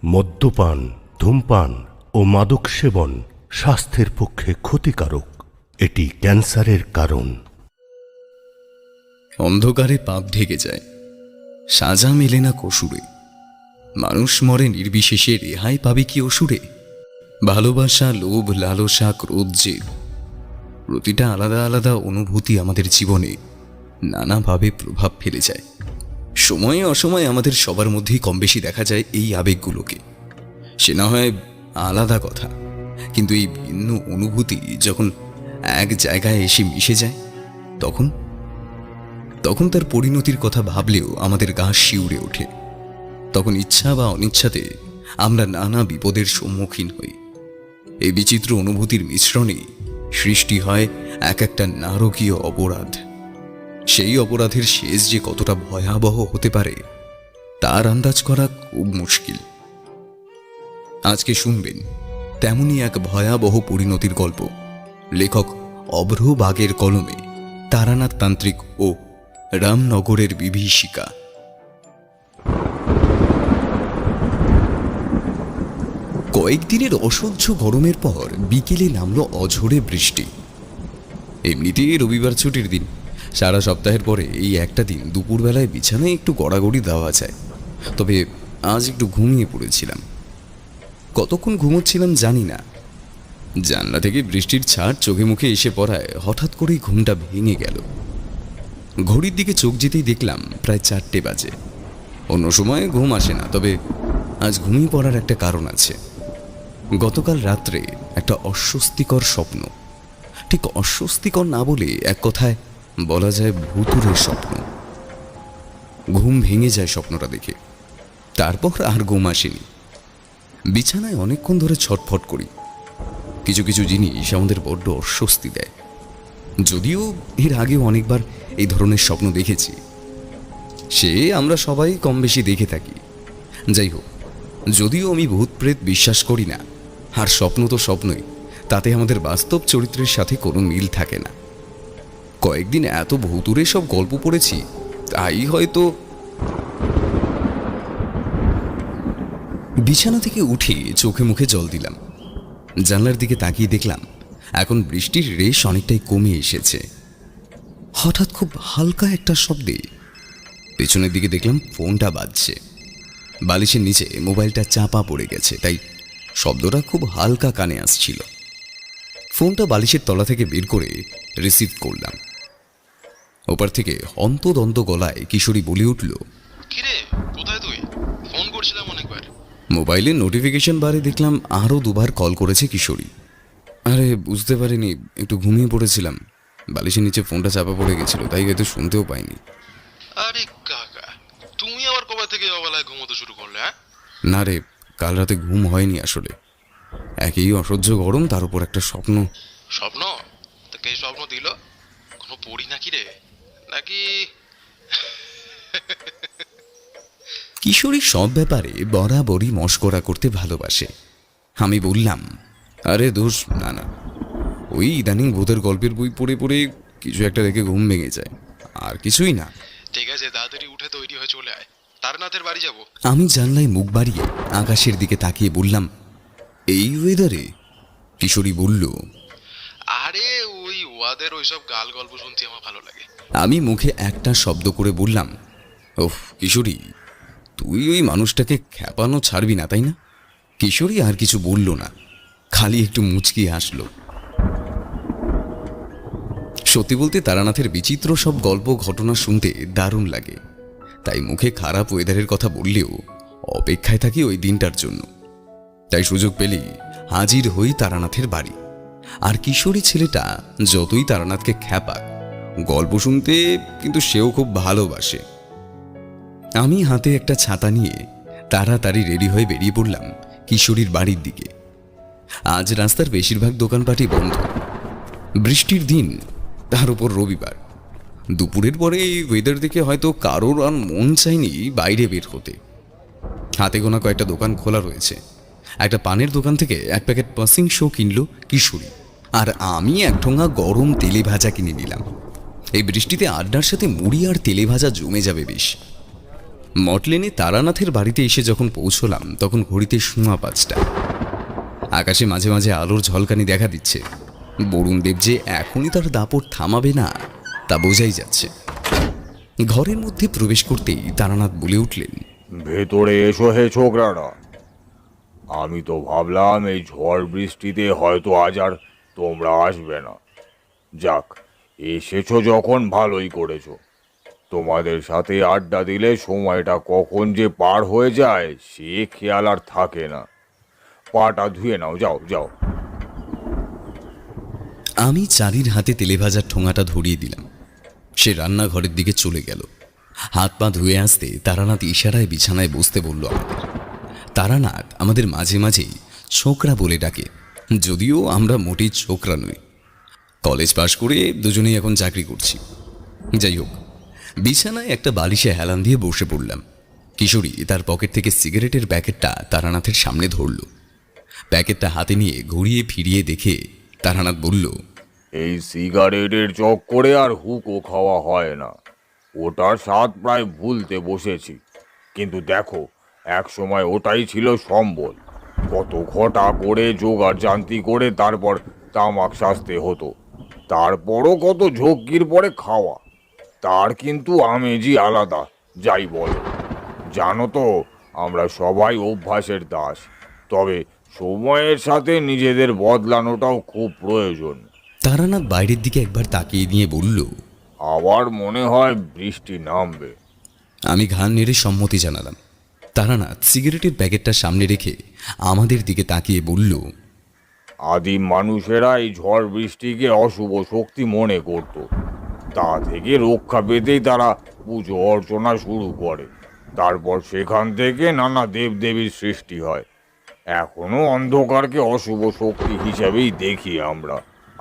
মদ্যপান, ধূমপান ও মাদক সেবন স্বাস্থ্যের পক্ষে ক্ষতিকারক। এটি ক্যান্সারের কারণ। অন্ধকারে পাপ ঢেকে যায়, সাজা মেলে না কসুরে। মানুষ মরে নির্বিশেষে, রেহাই পাবে কি অসুরে? ভালোবাসা, লোভ, লালসা, ক্রোধ, জেদ, প্রতিটা আলাদা আলাদা অনুভূতি আমাদের জীবনে নানাভাবে প্রভাব ফেলে যায়। সময়ে অসময়ে আমাদের সবার মধ্যেই কম বেশি দেখা যায় এই আবেগগুলোকে। সে না হয় আলাদা কথা, কিন্তু এই ভিন্ন অনুভূতি যখন এক জায়গায় এসে মিশে যায়, তখন তখন তার পরিণতির কথা ভাবলেও আমাদের গা শিউরে ওঠে। তখন ইচ্ছা বা অনিচ্ছাতে আমরা নানা বিপদের সম্মুখীন হই। এই বিচিত্র অনুভূতির মিশ্রণে সৃষ্টি হয় এক একটা নারকীয় অপরাধ। সেই অপরাধের শেষ যে কতটা ভয়াবহ হতে পারে তার আন্দাজ করা খুব মুশকিল। আজকে শুনবেন তেমনই এক ভয়াবহ পরিণতির গল্প। লেখক অভ্র বাগের কলমে তারানাথ তান্ত্রিক ও রামনগরের বিভীষিকা। কয়েকদিনের অসহ্য গরমের পর বিকেলে নামলো অঝোরে বৃষ্টি। এমনিতেই রবিবার ছুটির দিন, সারা সপ্তাহের পরে এই একটা দিন দুপুরবেলায় বিছানায় একটু গড়াগড়ি দেওয়া যায়। তবে আজ একটু ঘুমিয়ে পড়েছিলাম। কতক্ষণ ঘুমোচ্ছিলাম জানি না। জানলা থেকে বৃষ্টির ছাট চোখে মুখে এসে পড়ায় হঠাৎ করেই ঘুমটা ভেঙে গেল। ঘড়ির দিকে চোখ যেতেই দেখলাম প্রায় 4টে বাজে। অন্য সময় ঘুম আসে না, তবে আজ ঘুমিয়ে পড়ার একটা কারণ আছে। গতকাল রাত্রে একটা অস্বস্তিকর স্বপ্ন, ঠিক অস্বস্তিকর না বলে এক কথায় বলা যায় ভুতুড়ে স্বপ্ন। ঘুম ভেঙে যায় স্বপ্নটা দেখে। তারপর আর ঘুম আসেনি। বিছানায় অনেকক্ষণ ধরে ছটফট করি। কিছু কিছু জিনিস আমাদের বড্ড অস্বস্তি দেয়। যদিও এর আগেও অনেকবার এই ধরনের স্বপ্ন দেখেছি, সে আমরা সবাই কম বেশি দেখে থাকি। যাই হোক, যদিও আমি ভূত প্রেত বিশ্বাস করি না, আর স্বপ্ন তো স্বপ্নই, তাতে আমাদের বাস্তব চরিত্রের সাথে কোনো মিল থাকে না। কয়েকদিন এত ভুতুড়ে সব গল্প পড়েছি, তাই হয়তো। বিছানা থেকে উঠে চোখে মুখে জল দিলাম। জানলার দিকে তাকিয়ে দেখলাম এখন বৃষ্টির রেশ অনেকটাই কমে এসেছে। হঠাৎ খুব হালকা একটা শব্দে পেছনের দিকে দেখলাম ফোনটা বাজছে। বালিশের নিচে মোবাইলটা চাপা পড়ে গেছে, তাই শব্দটা খুব হালকা কানে আসছিল। ফোনটা বালিশের তলা থেকে বের করে রিসিভ করলাম। ওপার থেকে হন্তদন্ত গলায় কিশোরী বলে উঠল, কিরে কোথায় তুই? ফোন করছিলাম অনেকবার। মোবাইলের নোটিফিকেশন বারে দেখলাম আরও 2বার কল করেছে কিশোরী। আরে বুঝতে পারিনি, একটু ঘুমিয়ে পড়েছিলাম। বালিশের নিচে ফোনটা চাপা পড়ে গেছিল, তাই হয়তো শুনতেও পাইনি। আরে কাকা, তুমি আবার কবে থেকে অবেলায় ঘুমোতে শুরু করলে? হ্যাঁ না রে, কাল রাতে ঘুম হয়নি আসলে। একই অসহ্য গরম, তার উপর একটা স্বপ্ন। স্বপ্ন? তো কে স্বপ্ন দিল? কোনো পড়ি নাকি রে, নাকি? কিশোরী সব ব্যাপারে বরাবরই মশকরা করতে ভালোবাসে। আমি বললাম, আরে দোষ না না, ওই ইদানিং ভূতের গল্পের বই পড়ে পড়ে কিছু একটা দেখে ঘুম ভেঙে যায়, আর কিছুই না। ঠিক আছে, তাড়াতাড়ি উঠে তৈরি হয়ে চলে আয়, তারনাথের বাড়ি যাবো। আমি জানলায় মুখ বাড়িয়ে আকাশের দিকে তাকিয়ে বললাম, এই ওয়েদারে? কিশোরী বলল, আরে ওই ওয়াদের ওইসব গাল গল্প শুনতে আমার ভালো লাগে। আমি মুখে একটা শব্দ করে বললাম, ওহ কিশোরী, তুই ওই মানুষটাকে খ্যাপানো ছাড়বি না, তাই না? কিশোরী আর কিছু বলল না, খালি একটু মুচকি হাসলো। সত্যি বলতে তারানাথের বিচিত্র সব গল্প ঘটনা শুনতে দারুণ লাগে, তাই মুখে খারাপ ওয়েদারের কথা বললেও অপেক্ষায় থাকি ওই দিনটার জন্য। তাই সুযোগ পেলেই হাজির হই তারানাথের বাড়ি। আর কিশোরী ছেলেটা যতই তারানাথকে খ্যাপাক, গল্প শুনতে কিন্তু সেও খুব ভালোবাসে। আমি হাতে একটা ছাতা নিয়ে তাড়াতাড়ি রেডি হয়ে বেরিয়ে পড়লাম কিশোরীর বাড়ির দিকে। আজ রাস্তার বেশিরভাগ দোকানপাটই বন্ধ। বৃষ্টির দিন, তার উপর রবিবার। দুপুরের পরে এই ওয়েদার দেখে হয়তো কারোর আর মন চায়নি বাইরে বের হতে। হাতে গোনা কয়েকটা দোকান খোলা রয়েছে। একটা পানের দোকান থেকে 1 প্যাকেট পাসিং শো কিনল কিশোরী, আর আমি 1 ঠোঙা গরম তেলে ভাজা কিনে নিলাম। এই বৃষ্টিতে আড্ডার সাথে মুড়ি আর তেলে ভাজা জমে যাবে বেশ। মটলেনে তারানাথের বাড়িতে এসে যখন পৌঁছলাম তখন ঘড়িতে সোয়া 5টা। আকাশে মাঝে মাঝে আলোর ঝলকানি দেখা দিচ্ছে। বরুণদেব যে এখনই তার দাপট থামাবে না তা বোঝাই যাচ্ছে। ঘরের মধ্যে প্রবেশ করতেই তারানাথ বলে উঠলেন, ভেতরে এসো হে ছোকরারা। আমি তো ভাবলাম এই ঝড় বৃষ্টিতে হয়তো আজ আর তোমরা আসবে না। যাক, এসেছো যখন ভালোই করেছো। তোমাদের সাথে আড্ডা দিলে সময়টা কখন যে পার হয়ে যায় সে খেয়াল আর থাকে না। পাটা ধুয়ে নাও, যাও যাও। আমি চারির হাতে তেলে ভাজার ঠোঙাটা ধরিয়ে দিলাম। সে রান্নাঘরের দিকে চলে গেল। হাত পা ধুয়ে আসতে তারানাথ ইশারায় বিছানায় বসতে বলল আমাদের। তারানাথ আমাদের মাঝে মাঝেই ছোকরা বলে ডাকে, যদিও আমরা মোটেই ছোকরা নই। কলেজ পাশ করে দুজনেই এখন চাকরি করছি। যাই হোক, বিছানায় একটা বালিশে হেলান দিয়ে বসে পড়লাম। কিশোরী তার পকেট থেকে সিগারেটের প্যাকেটটা তারানাথের সামনে ধরল। প্যাকেটটা হাতে নিয়ে ঘুরিয়ে ফিরিয়ে দেখে তারানাথ বলল, এই সিগারেটের চক্করে আর হুকো খাওয়া হয় না। ওটার স্বাদ প্রায় ভুলতে বসেছি। কিন্তু দেখো, এক সময় ওটাই ছিল সম্বল। কত ঘটা করে জোগাড় জান্তি করে তারপর তামাক সাজতে হতো। তারপরও কত ঝক্কির পরে খাওয়া। তার কিন্তু আমেজই আলাদা, যাই বলো। জানো তো, আমরা সবাই অভ্যাসের দাস। তবে সময়ের সাথে নিজেদের বদলানোটাও খুব প্রয়োজন। তারানাথ বাইরের দিকে একবার তাকিয়ে নিয়ে বলল, আবার মনে হয় বৃষ্টি নামবে। আমি ঘাড় নেড়ে সম্মতি জানালাম। তারানাথ সিগারেটের প্যাকেটটা সামনে রেখে আমাদের দিকে তাকিয়ে বলল, আদিম মানুষেরা এই ঝড় বৃষ্টিকে অশুভ শক্তি মনে করত। তা থেকে রক্ষা পেতেই তারা পুজো অর্চনা শুরু করে। তারপর সেখান থেকে নানা দেবদেবীর সৃষ্টি হয়। এখনো অন্ধকারকে অশুভ শক্তি হিসাবেই দেখি আমরা।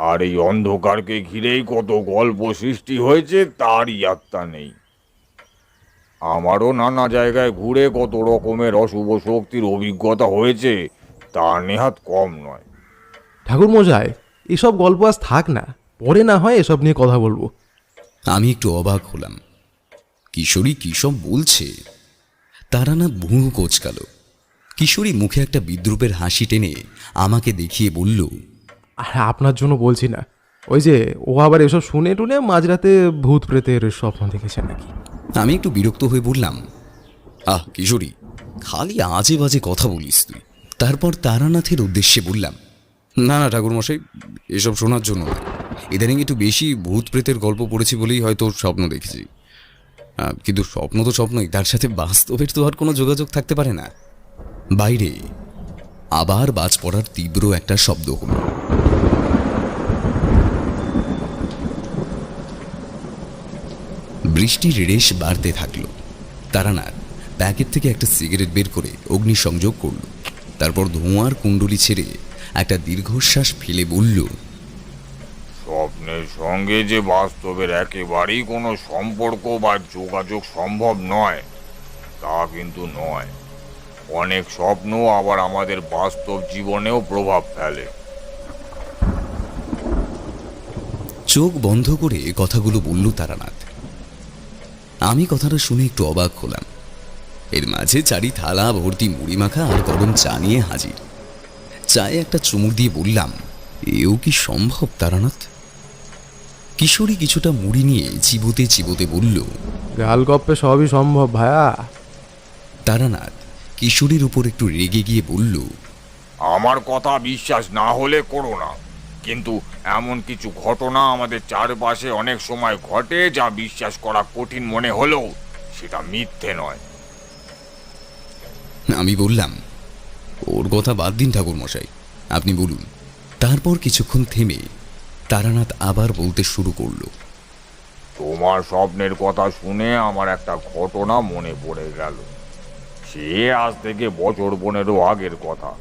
আর এই অন্ধকারকে ঘিরেই কত গল্প সৃষ্টি হয়েছে তারই আত্মা নেই। আমারও নানা জায়গায় ঘুরে কত রকমের অশুভ শক্তির অভিজ্ঞতা হয়েছে, তা নেহাত কম নয়। ঠাকুর মশাই, এসব গল্প আজ থাক না, পরে না হয় এসব নিয়ে কথা বলবো। আমি একটু অবাক হলাম। কিশোরী কী সব বলছে? তারানাথ ভুরু কোচকাল। কিশোরী মুখে একটা বিদ্রুপের হাসি টেনে আমাকে দেখিয়ে বলল, আর আপনার জন্য বলছি না, ওই যে ও আবার এসব শুনে টুনে মাঝরাতে ভূত প্রেতের স্বপ্ন দেখেছে নাকি। আমি একটু বিরক্ত হয়ে বললাম, আহ কিশোরী, খালি আজে বাজে কথা বলিস তুই। তারপর তারানাথের উদ্দেশ্যে বললাম, না না ঠাকুরমশাই, এসব শোনার জন্য না। ইদানিং একটু বেশি ভূত প্রেতের গল্প পড়েছি বলেই হয়তো স্বপ্ন দেখেছি। কিন্তু স্বপ্ন তো স্বপ্নই, তার সাথে বাস্তবের তো আর কোনো যোগাযোগ থাকতে পারে না। বাইরে আবার বাজ পড়ার তীব্র একটা শব্দ হলো। বৃষ্টির রেশ বাড়তে থাকলো। তারানাথ প্যাকেট থেকে একটা সিগারেট বের করে অগ্নিসংযোগ করল। তারপর ধোঁয়ার কুণ্ডলি ছেড়ে একটা দীর্ঘশ্বাস ফেলে বলল, স্বপ্নের সঙ্গে যে বাস্তবের একেবারেই কোনো সম্পর্ক বা যোগাযোগ সম্ভব নয় তা কিন্তু নয়। অনেক স্বপ্ন আবার আমাদের বাস্তব জীবনেও প্রভাব ফেলে। চোখ বন্ধ করে কথাগুলো বলল তারানাথ। আমি কথাটা শুনে একটু অবাক হলাম। এর মাঝে চারি থালা ভর্তি মুড়ি মাখা আর গরম চা নিয়ে হাজির। চায়ে একটা চুমুক দিয়ে বললাম, এও কি সম্ভব তারানাথ? কিশোরী কিছুটা মুড়ি নিয়ে চিবোতে চিবোতে বলল, গাল গপ্পে সবই সম্ভব ভায়া। তারানাথ কিশোরীর উপর একটু রেগে গিয়ে বলল, আমার কথা বিশ্বাস না হলে করো না, কিন্তু এমন কিছু ঘটনা আমাদের চারপাশে অনেক সময় ঘটে যা বিশ্বাস করা কঠিন মনে হলেও সেটা মিথ্যে নয়। আমি বললাম, ওর কথা বাদ দিন ঠাকুরমশাই, আপনি বলুন। তারপর কিছুক্ষণ থেমে তারানাথ আবার বলতে শুরু করলো, তোমার স্বপ্নের কথা শুনে আমার একটা ঘটনা মনে পড়ে গেল। সে আজ থেকে বছর 15 আগের কথা।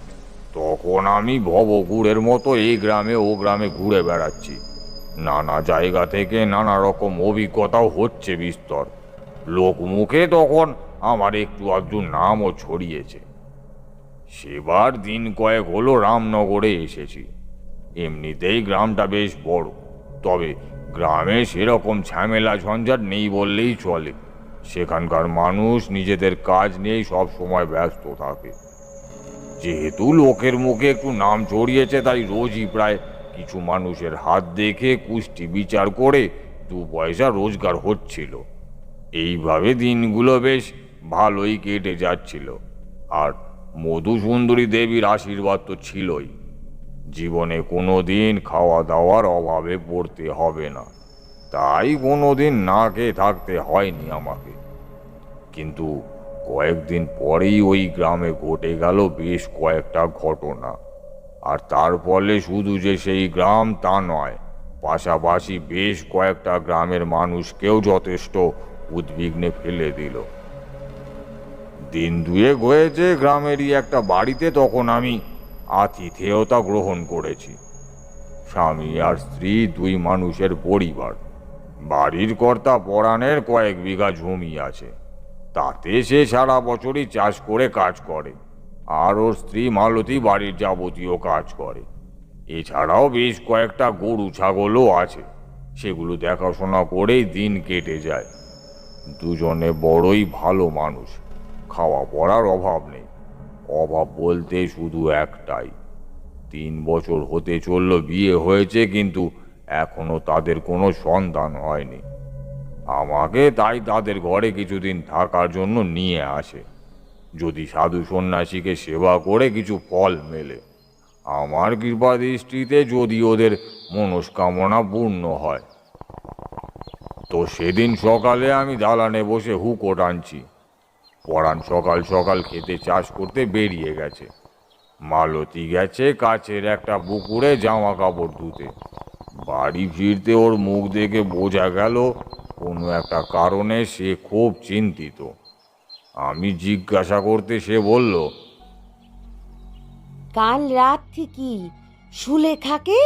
তখন আমি ভবঘুরের মতো এই গ্রামে ও গ্রামে ঘুরে বেড়াচ্ছি। নানা জায়গা থেকে নানা রকম অভিজ্ঞতাও হচ্ছে বিস্তর। লোকমুখে তখন আমার একটু আধটু নামও ছড়িয়েছে। সেবার দিন কয়েক হলো রামনগরে এসেছি। এমনিতেই গ্রামটা বেশ বড়, তবে গ্রামে সেরকম ঝামেলা ঝঞ্ঝাট নেই বললেই চলে। সেখানকার মানুষ নিজেদের কাজ নিয়েই সব সময় ব্যস্ত থাকে। যেহেতু লোকের মুখে একটু নাম ছড়িয়েছে, তাই রোজই প্রায় কিছু মানুষের হাত দেখে কুষ্টি বিচার করে 2 পয়সা রোজগার হচ্ছিল। এইভাবে দিনগুলো বেশ ভালোই কেটে যাচ্ছিল। আর মধুসুন্দরী দেবীর আশীর্বাদ তো ছিলই, জীবনে কোনো দিন খাওয়া দাওয়ার অভাবে পড়তে হবে না। তাই কোনো দিন না খেয়ে থাকতে হয়নি আমাকে। কিন্তু কয়েকদিন পরেই ওই গ্রামে ঘটে গেল বেশ কয়েকটা ঘটনা। আর তার ফলে শুধু যে সেই গ্রাম তা নয়, পাশাপাশি বেশ কয়েকটা গ্রামের মানুষকেও যথেষ্ট উদ্বিগ্নে ফেলে দিল। দিন দুয়েক হয়েছে গ্রামেরই একটা বাড়িতে তখন আমি আতিথেয়তা গ্রহণ করেছি। স্বামী আর স্ত্রী, 2 মানুষের পরিবার। বাড়ির কর্তা পরাণের কয়েক বিঘা জমি আছে, তাতে সে সারা বছরই চাষ করে কাজ করে। আর ওর স্ত্রী মালতী বাড়ির যাবতীয় কাজ করে। এছাড়াও বেশ কয়েকটা গরু ছাগলও আছে, সেগুলো দেখাশোনা করেই দিন কেটে যায়। দুজনে বড়ই ভালো মানুষ, খাওয়া পড়ার অভাব নেই। অভাব বলতে শুধু একটাই, 3 বছর হতে চলল বিয়ে হয়েছে, কিন্তু এখনো তাদের কোনো সন্তান হয়নি। আমাকে তাই তাদের ঘরে কিছুদিন থাকার জন্য নিয়ে আসে, যদি সাধু সন্ন্যাসীকে সেবা করে কিছু ফল মেলে। আমার কৃপা দৃষ্টিতে যদি ওদের মনস্কামনা পূর্ণ হয়। তো সেদিন সকালে আমি দালানে বসে হুকো টানছি। পরাণ সকাল সকাল খেতে চাষ করতে বেরিয়ে গেছে। মালতী গেছে কাছের একটা পুকুরে জামা কাপড় ধুতে। বাড়ি ফিরতে ওর মুখ দেখে বোঝা গেল কোনো একটা কারণে সে খুব চিন্তিত। আমি জিজ্ঞাসা করতে সে বলল, কাল রাত থেকে সুলেখাকে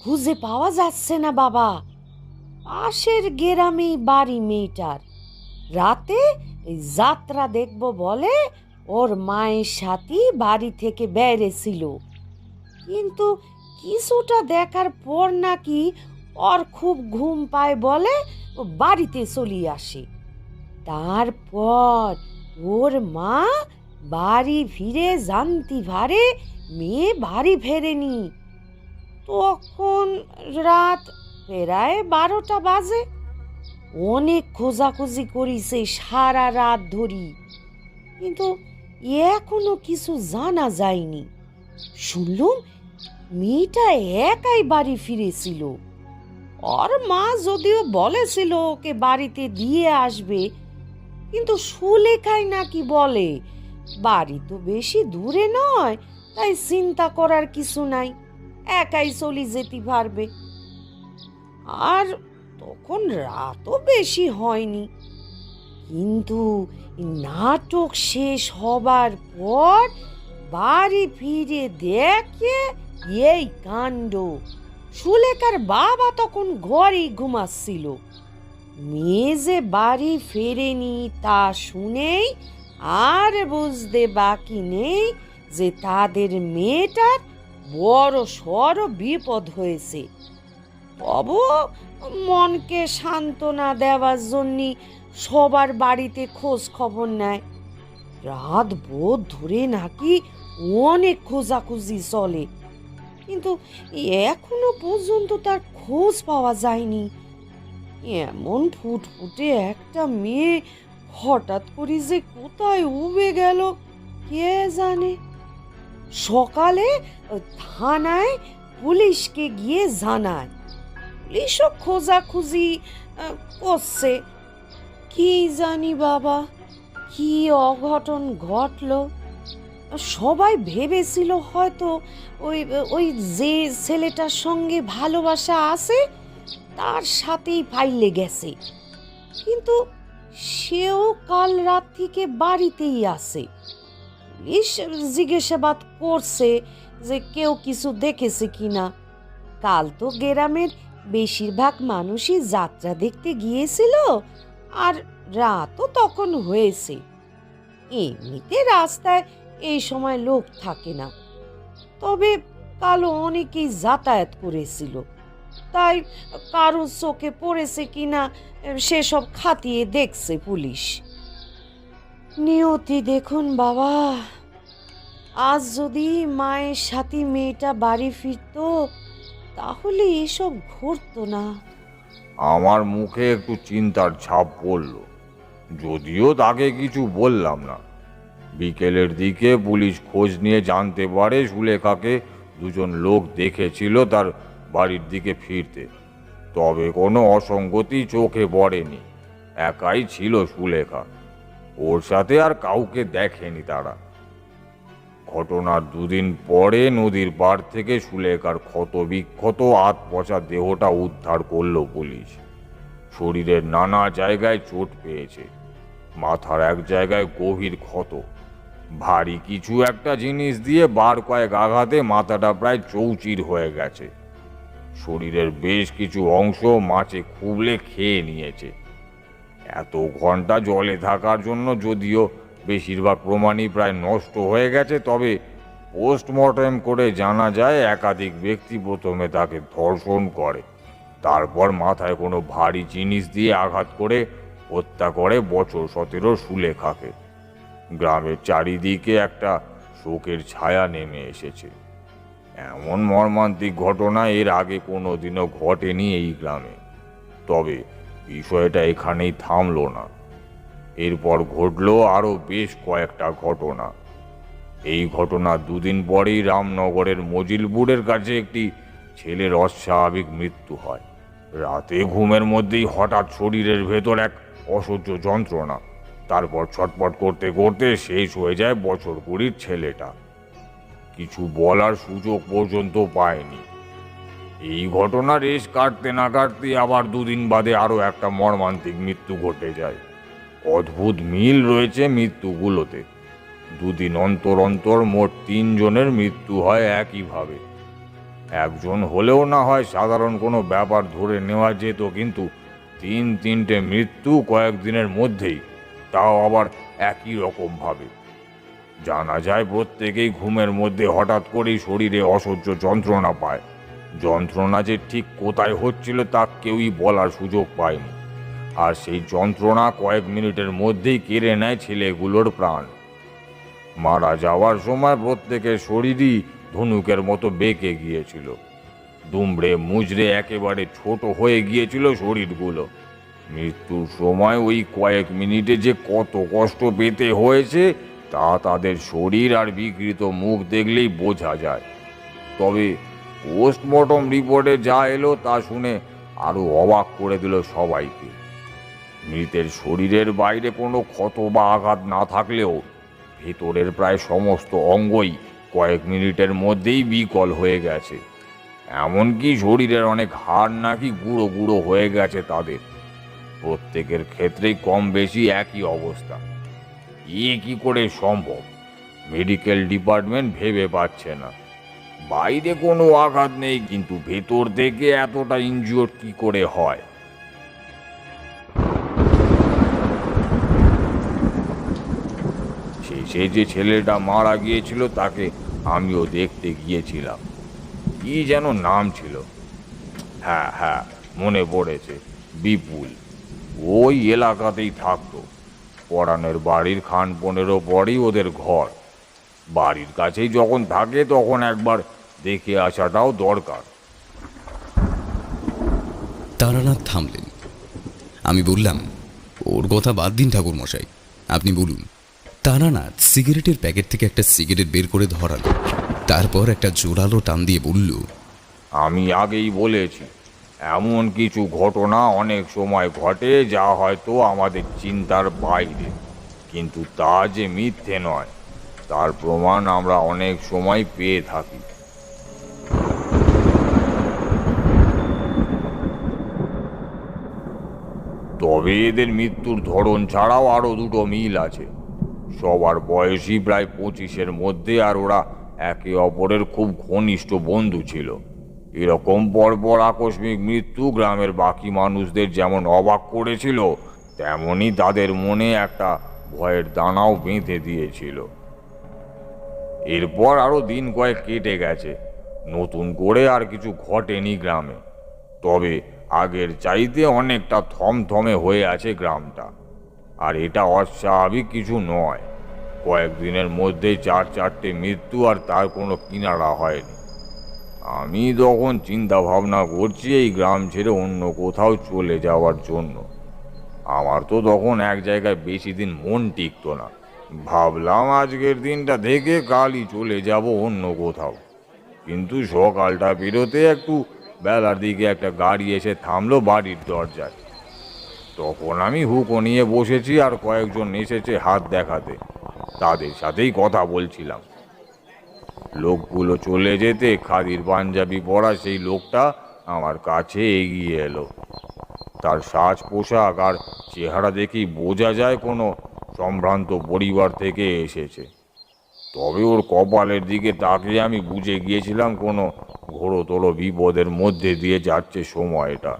খুঁজে পাওয়া যাচ্ছে না বাবা। পাশের গ্রামেই বাড়ি মেয়েটার। রাতে এই যাত্রা দেখব বলে ওর মায়ের সাথে বাড়ি থেকে বেরিয়েছিল, কিন্তু কিছুটা দেখার পর নাকি ওর খুব ঘুম পায় বলে ও বাড়িতে চলে আসে। তারপর ওর মা বাড়ি ফিরে জানতে পারে মেয়ে বাড়ি ফেরেনি। তখন রাত প্রায় 12টা বাজে। অনেক খোঁজাখুঁজি করিছে সারা রাত ধরি, কিন্তু এখনো কিছু জানা যায়নি। শুনলুম মেয়েটা একাই বাড়ি ফিরেছিল। ওর মা যদিও বলেছিল ওকে বাড়িতে দিয়ে আসবে, কিন্তু সুলেখাই নাকি বলে বাড়ি তো বেশি দূরে নয়, তাই চিন্তা করার কিছু নাই, একাই চলে যেতে পারবে। আর তখন রাতও বেশি হয়নি। কিন্তু নাটক শেষ হবার পর বাড়ি ফিরে দেখে এই কাণ্ড। সুলেখার বাবা তখন ঘরেই ঘুমাচ্ছিল। মেয়ে যে বাড়ি ফেরেনি তা শুনেই আর বুঝতে বাকি নেই যে তাদের মেয়েটার বড় সড় বিপদ হয়েছে। তবু মনকে সান্ত্বনা দেওয়ার জন্য সবার বাড়িতে খোঁজ খবর নেয়। রাত ভোর ধরে নাকি অনেক খোঁজাখুঁজি চলে, কিন্তু এখনো পর্যন্ত তার খোঁজ পাওয়া যায়নি। এমন ফুটফুটে একটা মেয়ে হঠাৎ করে যে কোথায় উবে গেল কে জানে। সকালে থানায় পুলিশকে গিয়ে জানায়। পুলিশও খোঁজাখুঁজি করছে। কি জানি বাবা কি অঘটন ঘটলো। সবাই ভেবেছিল হয়তো ওই ওই যে ছেলেটার সঙ্গে ভালোবাসা আছে তার সাথেই পাইলে গেছে, কিন্তু সেও কাল রাত থেকে বাড়িতেই আছে। পুলিশ জিজ্ঞাসাবাদ করছে যে কেউ কিছু দেখেছে কিনা। কাল তো গ্রামের বেশিরভাগ মানুষই যাত্রা দেখতে গিয়েছিল, আর রাতও তখন হয়েছে। এমনিতে রাস্তায় এই সময় লোক থাকে না, তবে কাল অনেকেই যাতায়াত করেছিল। তাই কারোর চোখে পড়েছে কিনা সেসব খাতিয়ে দেখছে পুলিশ। নিয়তি দেখুন বাবা, আজ যদি মায়ের সাথে মেয়েটা বাড়ি ফিরতো তাহলে এসব ঘটতো না। আমার মুখে একটু চিন্তার ছাপ পড়ল, যদিও তাকে কিছু বললাম না। বিকেলের দিকে পুলিশ খোঁজ নিয়ে জানতে পারে সুলেখাকে দুজন লোক দেখেছিল তার বাড়ির দিকে ফিরতে, তবে কোনো অসঙ্গতি চোখে পড়েনি। একাই ছিল সুলেখা, ওর সাথে আর কাউকে দেখেনি তারা। ঘটনার দুদিন পরে নদীর পাড় থেকে সুলেখার ক্ষতবিক্ষত আধপচা দেহটা উদ্ধার করলো পুলিশ। শরীরের নানা জায়গায় চোট পেয়েছে, মাথার এক জায়গায় গভীর ক্ষত, ভারী কিছু একটা জিনিস দিয়ে বার কয়েক আঘাতে মাথাটা প্রায় চৌচির হয়ে গেছে। শরীরের বেশ কিছু অংশ মাছে খুবলে খেয়ে নিয়েছে। এত ঘন্টা জলে থাকার জন্য যদিও বেশিরভাগ প্রমাণই প্রায় নষ্ট হয়ে গেছে, তবে পোস্টমর্টেম করে জানা যায় একাধিক ব্যক্তি প্রথমে তাকে ধর্ষণ করে, তারপর মাথায় কোনো ভারী জিনিস দিয়ে আঘাত করে হত্যা করে বছর 17 সুলেখাকে। গ্রামের চারিদিকে একটা শোকের ছায়া নেমে এসেছে। এমন মর্মান্তিক ঘটনা এর আগে কোনোদিনও ঘটেনি এই গ্রামে। তবে বিষয়টা এখানেই থামলো না, এরপর ঘটলো আরও বেশ কয়েকটা ঘটনা। এই ঘটনা দুদিন পরেই রামনগরের মজিলপুরের কাছে একটি ছেলের অস্বাভাবিক মৃত্যু হয়। রাতে ঘুমের মধ্যেই হঠাৎ শরীরের ভেতর এক অসহ্য যন্ত্রণা, তারপর ছটপট করতে করতে শেষ হয়ে যায় বছর 20 ছেলেটা। কিছু বলার সুযোগ পর্যন্ত পায়নি। এই ঘটনা রেশ কাটতে না কাটতে আবার দুদিন বাদে আরও একটা মর্মান্তিক মৃত্যু ঘটে যায়। অদ্ভুত মিল রয়েছে মৃত্যুগুলোতে। দুদিন অন্তর অন্তর মোট 3 জনের মৃত্যু হয় একইভাবে। একজন হলেও না হয় সাধারণ কোনো ব্যাপার ধরে নেওয়া যেত, কিন্তু 3-3টে মৃত্যু কয়েকদিনের মধ্যেই, তাও আবার একই রকম ভাবে। জানা যায় প্রত্যেকেই ঘুমের মধ্যে হঠাৎ করেই শরীরে অসহ্য যন্ত্রণা পায়। যন্ত্রণা যে ঠিক কোথায় হচ্ছিল তা কেউই বলার সুযোগ পায়নি, আর সেই যন্ত্রণা কয়েক মিনিটের মধ্যেই কেড়ে নেয় ছেলেগুলোর প্রাণ। মারা যাওয়ার সময় প্রত্যেকের শরীরই ধনুকের মতো বেঁকে গিয়েছিল, দুমড়ে মুচড়ে একেবারে ছোট হয়ে গিয়েছিল শরীরগুলো। মৃত্যুর সময় ওই কয়েক মিনিটে যে কত কষ্ট পেতে হয়েছে তা তাদের শরীর আর বিকৃত মুখ দেখলেই বোঝা যায়। তবে পোস্টমর্টম রিপোর্টে যা এলো তা শুনে আরো অবাক করে দিল সবাইকে। মৃতের শরীরের বাইরে কোনো ক্ষত বা আঘাত না থাকলেও ভেতরের প্রায় সমস্ত অঙ্গই কয়েক মিনিটের মধ্যেই বিকল হয়ে গেছে। এমনকি শরীরের অনেক হাড় নাকি গুঁড়ো গুঁড়ো হয়ে গেছে তাদের। প্রত্যেকের ক্ষেত্রেই কম বেশি একই অবস্থা। কি করে সম্ভব মেডিকেল ডিপার্টমেন্ট ভেবে পাচ্ছে না। বাইরে কোনো আঘাত নেই, কিন্তু ভেতর থেকে এতটা ইনজিওর কি করে হয়? শেষে যে ছেলেটা মারা গিয়েছিল তাকে আমিও দেখতে গিয়েছিলাম। কি যেন নাম ছিল, হ্যাঁ মনে পড়েছে, বিপুল। ওই এলাকাতেই থাকতো। পরাণের বাড়ির খান 15 পরই ওদের ঘর। বাড়ির কাছেই যখন থাকে তখন একবার দেখে আসাটাও দরকার। তারানাথ থামলেন। আমি বললাম, ওর কথা বাদ দিন ঠাকুর মশাই, আপনি বলুন। তারানাথ সিগারেটের প্যাকেট থেকে একটা সিগারেট বের করে ধরালো, তারপর একটা জোরালো টান দিয়ে বলল, আমি আগেই বলেছি, এমন কিছু ঘটনা অনেক সময় ঘটে যা হয়তো আমাদের চিন্তার বাইরে, কিন্তু তা যে মিথ্যে নয় তার প্রমাণ আমরা অনেক সময় পেয়ে থাকি। তবে এদের মৃত্যুর ধরন ছাড়াও আরো দুটো মিল আছে। সবার বয়সই প্রায় 25-এর মধ্যে, আর ওরা একে অপরের খুব ঘনিষ্ঠ বন্ধু ছিল। এরকম পরপর আকস্মিক মৃত্যু গ্রামের বাকি মানুষদের যেমন অবাক করেছিল, তেমনি তাদের মনে একটা ভয়ের দানাও বেঁধে দিয়েছিল। এরপর আরো দিন কয়েক কেটে গেছে, নতুন করে আর কিছু ঘটেনি গ্রামে। তবে আগের চাইতে অনেকটা থমথমে হয়ে আছে গ্রামটা। আর এটা অস্বাভাবিক কিছু নয়। কয়েকদিনের মধ্যেই 4-4টে মৃত্যু, আর তার কোনো কিনারা হয়নি। আমি তখন চিন্তা ভাবনা করছি এই গ্রাম ছেড়ে অন্য কোথাও চলে যাওয়ার জন্য। আমার তো তখন এক জায়গায় বেশি দিন মন টিকতো না। ভাবলাম আজকের দিনটা দেখে কালই চলে যাব অন্য কোথাও। কিন্তু সকালটা বেরোতে একটু বেলার দিকে একটা গাড়ি এসে থামলো বাড়ির দরজায়। তখন আমি হুঁকো নিয়ে বসেছি, আর কয়েকজন এসেছে হাত দেখাতে। তাদের সাথেই কথা বলছিলাম। লোকগুলো চলে যেতে খাদির পাঞ্জাবি পরা সেই লোকটা আমার কাছে এগিয়ে এলো। তার সাজ পোশাক আর চেহারা দেখেই বোঝা যায় কোনো সম্ভ্রান্ত পরিবার থেকে এসেছে। তবে ওর কপালের দিকে তাকিয়ে আমি বুঝে গিয়েছিলাম কোনো ঘোরতর বিপদের মধ্যে দিয়ে যাচ্ছে সময়টা।